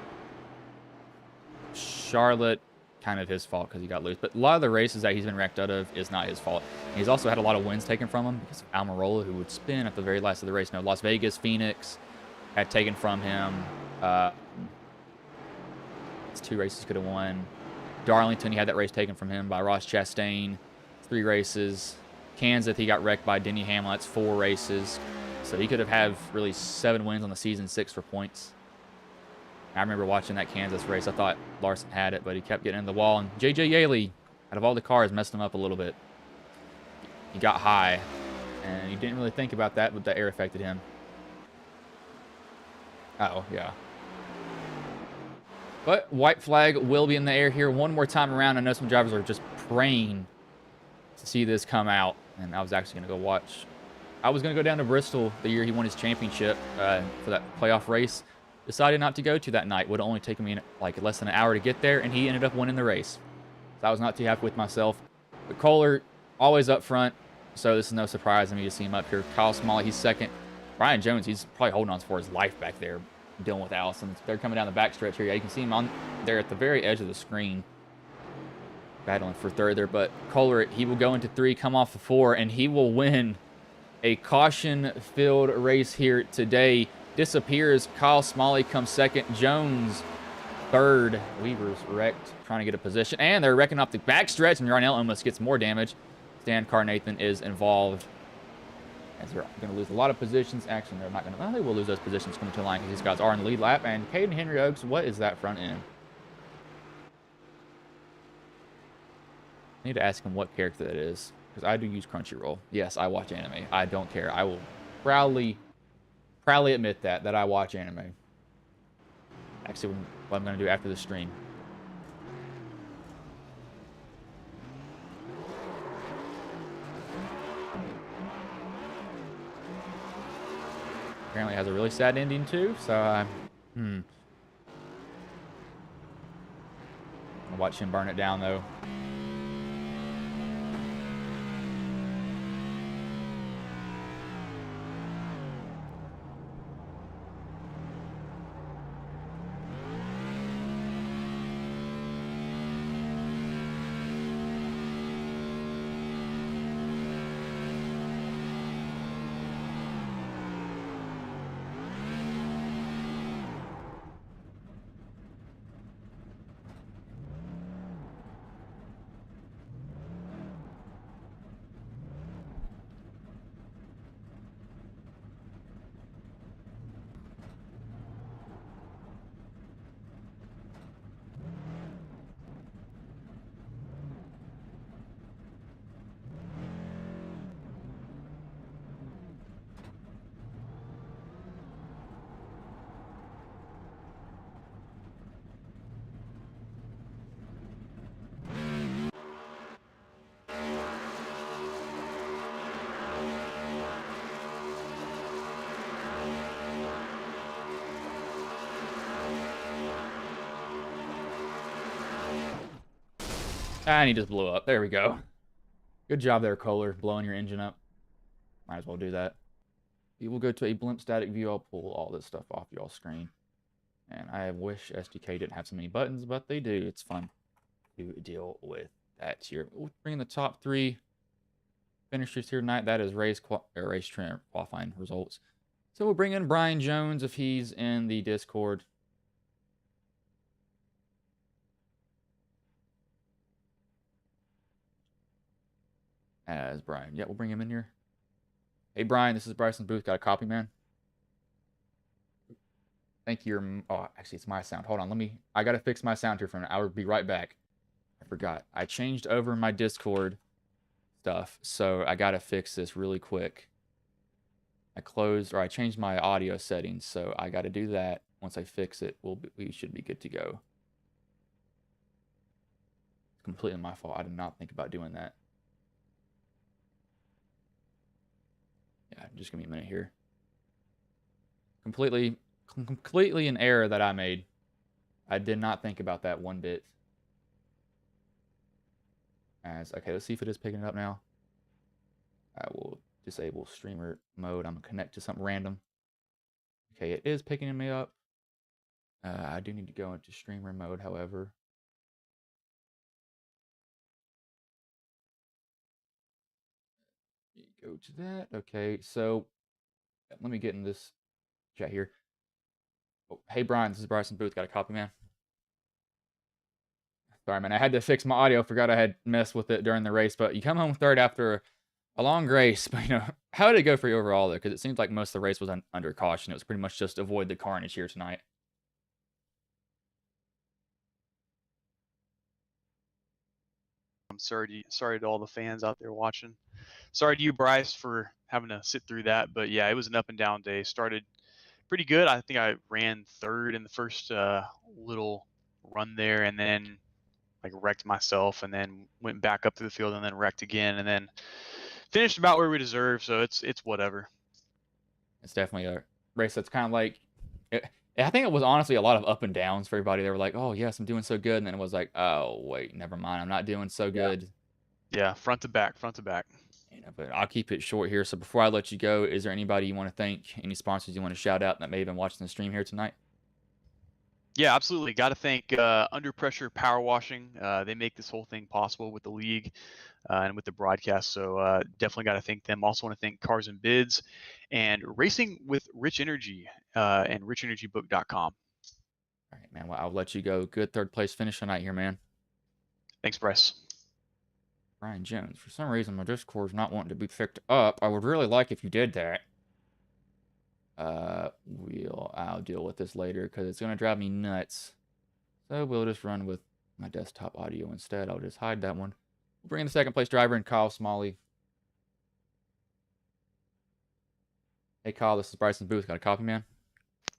Charlotte, kind of his fault because he got loose. But a lot of the races that he's been wrecked out of is not his fault. And he's also had a lot of wins taken from him because of Almirola, who would spin at the very last of the race. No, Las Vegas, Phoenix had taken from him. It's 2 races he could have won. Darlington, he had that race taken from him by Ross Chastain. 3 races. Kansas, he got wrecked by Denny Hamlin. That's 4 races. So he could have had really 7 wins on the season, 6 for points. I remember watching that Kansas race. I thought Larson had it, but he kept getting in the wall. And J.J. Yaley, out of all the cars, messed him up a little bit. He got high, and he didn't really think about that, but the air affected him. Oh, yeah. But white flag will be in the air here one more time around. I know some drivers are just praying to see this come out, and I was actually going to go watch. I was going to go down to Bristol the year he won his championship for that playoff race. Decided not to go to that night. Would only take me like less than an hour to get there, and he ended up winning the race. So I was not too happy with myself. But Kohler, always up front, so this is no surprise to me to see him up here. Kyle Smalley, he's second. Brian Jones, he's probably holding on for his life back there. dealing with Allison. They're coming down the backstretch here. Yeah, you can see him on there at the very edge of the screen, battling for third there. But Kohler, he will go into 3, come off of 4, and he will win a caution-filled race here today. Disappears. Kyle Smalley comes second. Jones third. Weaver's wrecked, trying to get a position. And they're wrecking off the backstretch, and Yarnell almost gets more damage. Stan Carnathan is involved, as they're going to lose a lot of positions. Actually, they're not going to. Well, they will lose those positions coming to the line because these guys are in the lead lap. And Caden Henry Oaks, what is that front end? I need to ask him what character that is, because I do use Crunchyroll. Yes, I watch anime. I don't care. I will proudly admit that I watch anime. Actually, what I'm going to do after the stream. Apparently has a really sad ending too, so I'll watch him burn it down though. And he just blew up. There we go. Good job there, Kohler, blowing your engine up. Might as well do that. You will go to a blimp static view. I'll pull all this stuff off y'all's screen. And I wish SDK didn't have so many buttons, but they do. It's fun to deal with that here. We'll bring in the top 3 finishers here tonight. That is race trim qualifying results. So we'll bring in Brian Jones if he's in the Discord. As Brian. Yeah, we'll bring him in here. Hey, Brian, this is Bryson Booth. Got a copy, man? Thank you. Oh, actually, it's my sound. Hold on. I got to fix my sound here for a minute. I will be right back. I forgot. I changed over my Discord stuff, so I got to fix this really quick. I changed my audio settings, so I got to do that. Once I fix it, we should be good to go. It's completely my fault. I did not think about doing that. Yeah, just give me a minute here. Completely an error that I made. I did not think about that one bit. Okay, let's see if it is picking it up now. I will disable streamer mode. I'm gonna connect to something random. Okay, it is picking me up. I do need to go into streamer mode, however. Go to that. Okay, so let me get in this chat here. Oh, hey, Brian, this is Bryson Booth. Got a copy, man? Sorry, man. I had to fix my audio. Forgot I had messed with it during the race. But you come home third after a long race. But, how did it go for you overall, though? Because it seems like most of the race was under caution. It was pretty much just avoid the carnage here tonight. I'm sorry to all the fans out there watching. Sorry to you, Bryce, for having to sit through that. But yeah, it was an up and down day. Started pretty good. I think I ran third in the first little run there, and then wrecked myself, and then went back up to the field, and then wrecked again, and then finished about where we deserve. So it's whatever. It's definitely a race that's kind of like. I think it was honestly a lot of up and downs for everybody. They were like, "Oh yes, I'm doing so good," and then it was like, "Oh wait, never mind, I'm not doing so good." Yeah, front to back, front to back. But I'll keep it short here. So before I let you go, is there anybody you want to thank? Any sponsors you want to shout out that may have been watching the stream here tonight? Yeah, absolutely. Got to thank Under Pressure Power Washing. They make this whole thing possible with the league and with the broadcast. So definitely got to thank them. Also want to thank Cars and Bids and Racing with Rich Energy and richenergybook.com. All right, man. Well, I'll let you go. Good third place finish tonight here, man. Thanks, Bryce. Ryan Jones. For some reason, my Discord's not wanting to be picked up. I would really like if you did that. I'll deal with this later because it's gonna drive me nuts. So we'll just run with my desktop audio instead. I'll just hide that one. We'll bring in the second place driver and Kyle Smalley. Hey Kyle, this is Bryson Booth. Got a copy, man?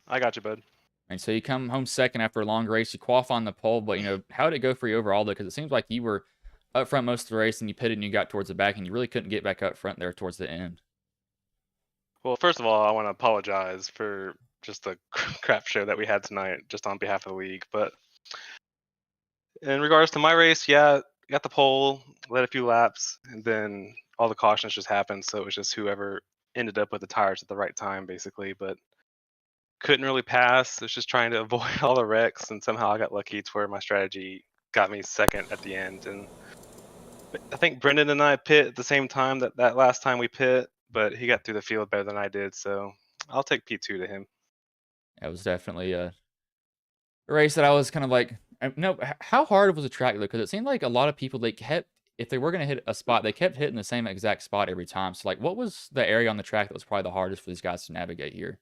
I got you, bud. And so you come home second after a long race. You qualify on the pole, but how did it go for you overall though? Because it seems like you were up front most of the race and you pitted and you got towards the back and you really couldn't get back up front there towards the end. Well, first of all, I want to apologize for just the crap show that we had tonight, just on behalf of the league. But in regards to my race, yeah, got the pole, led a few laps, and then all the cautions just happened. So it was just whoever ended up with the tires at the right time, basically. But couldn't really pass. It was just trying to avoid all the wrecks, and somehow I got lucky to where my strategy got me second at the end. And I think Brendan and I pit at the same time that last time we pit, but he got through the field better than I did, so I'll take P2 to him. It was definitely a race that I was kind of like, no, how hard was the track though? Because it seemed like a lot of people, if they were going to hit a spot, they kept hitting the same exact spot every time. So like, what was the area on the track that was probably the hardest for these guys to navigate here?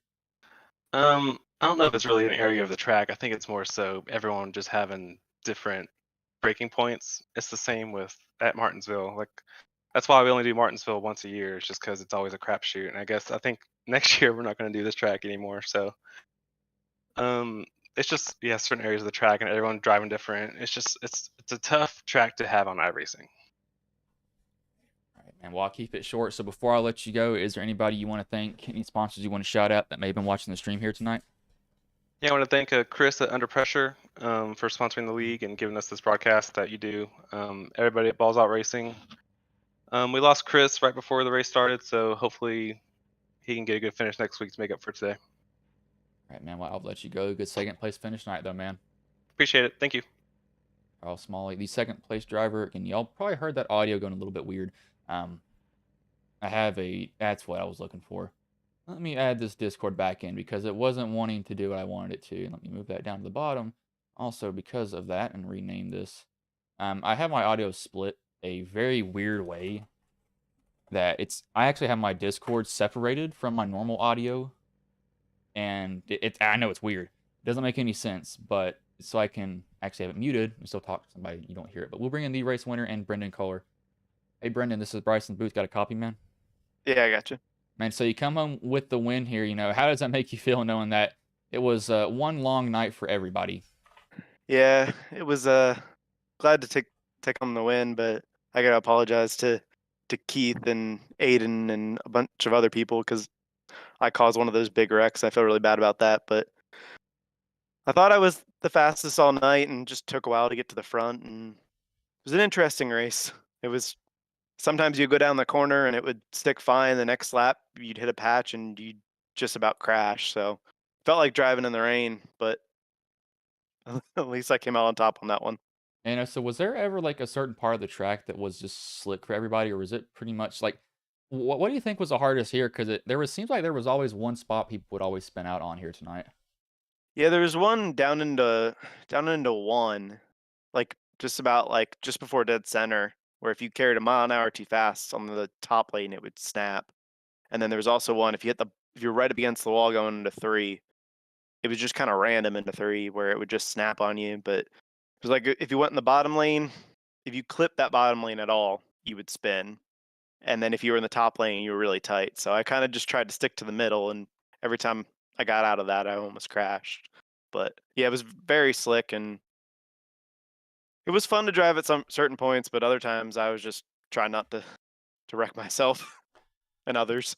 I don't know if it's really an area of the track. I think it's more so everyone just having different breaking points. It's the same with at Martinsville. Like that's why we only do Martinsville once a year, is just because it's always a crapshoot. And I think next year we're not going to do this track anymore. So it's just certain areas of the track and everyone driving different. It's a tough track to have on iRacing. All right, man. Well, I'll keep it short. So before I let you go, is there anybody you want to thank? Any sponsors you want to shout out that may have been watching the stream here tonight? Yeah, I want to thank Chris at Under Pressure for sponsoring the league and giving us this broadcast that you do. Everybody at Balls Out Racing. We lost Chris right before the race started, so hopefully he can get a good finish next week to make up for today. All right, man. Well, I'll let you go. Good second place finish tonight, though, man. Appreciate it. Thank you. Carl Smalley, the second place driver. And y'all probably heard that audio going a little bit weird. That's what I was looking for. Let me add this Discord back in because it wasn't wanting to do what I wanted it to. Let me move that down to the bottom. Also, because of that, and rename this. I have my audio split a very weird way that I actually have my Discord separated from my normal audio. And I know it's weird. It doesn't make any sense, but so I can actually have it muted and still talk to somebody. You don't hear it. But we'll bring in the race winner and Brendan Kohler. Hey, Brendan, this is Bryson Booth. Got a copy, man? Yeah, I got you. Man, so you come home with the win here. How does that make you feel knowing that it was one long night for everybody? Yeah, it was glad to take home the win, but I gotta apologize to Keith and Aiden and a bunch of other people because I caused one of those big wrecks. I feel really bad about that, but I thought I was the fastest all night and just took a while to get to the front, and it was an interesting race. It was sometimes you go down the corner and it would stick fine. The next lap you'd hit a patch and you'd just about crash. So felt like driving in the rain, but at least I came out on top on that one. And so was there ever like a certain part of the track that was just slick for everybody, or was it pretty much like what do you think was the hardest here? Because seems like there was always one spot people would always spin out on here tonight. Yeah, there was one down into one, like just before dead center, where if you carried a mile an hour too fast on the top lane, it would snap. And then there was also one if you're right up against the wall going into 3, it was just kind of random into 3 where it would just snap on you. But it was like if you went in the bottom lane, if you clipped that bottom lane at all, you would spin. And then if you were in the top lane, you were really tight. So I kind of just tried to stick to the middle, and every time I got out of that, I almost crashed. But yeah, it was very slick, and it was fun to drive at some certain points, but other times I was just trying not to wreck myself and others.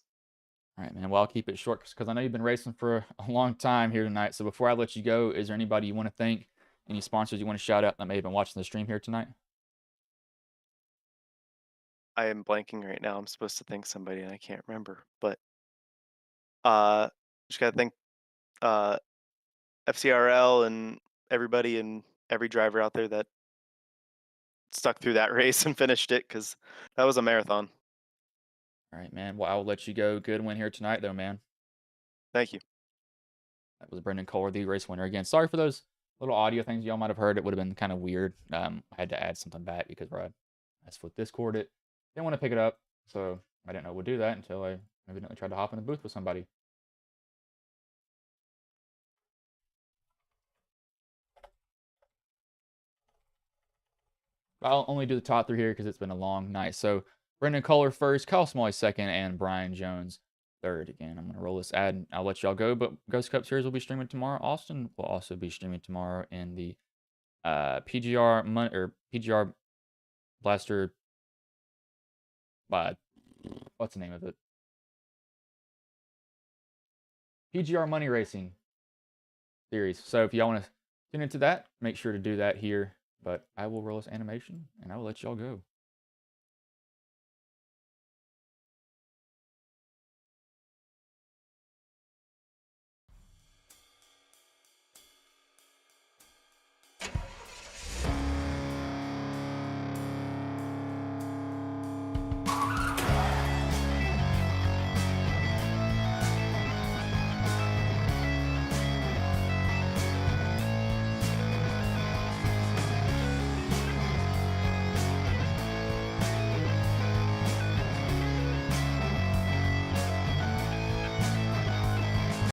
All right, man. Well, I'll keep it short because I know you've been racing for a long time here tonight. So before I let you go, is there anybody you want to thank? Any sponsors you want to shout out that may have been watching the stream here tonight? I am blanking right now. I'm supposed to thank somebody and I can't remember, but just gotta thank FCRL and everybody and every driver out there that stuck through that race and finished it, because that was a marathon. All right, man. Well, I'll let you go. Good win here tonight, though, man. Thank you. That was Brendan Kohler, the race winner. Again, sorry for those little audio things y'all might have heard. It would have been kind of weird. I had to add something back because I with Discord it didn't want to pick it up, so I didn't know we'd do that until I evidently tried to hop in the booth with somebody. I'll only do the top 3 here because it's been a long night. So Brendan Kohler first, Kyle Smalley second, and Brian Jones third. Again, I'm going to roll this ad and I'll let y'all go. But Ghost Cup Series will be streaming tomorrow. Austin will also be streaming tomorrow in the PGR Blaster. What's the name of it? PGR Money Racing Series. So if y'all want to tune into that, make sure to do that here. But I will roll this animation and I will let y'all go.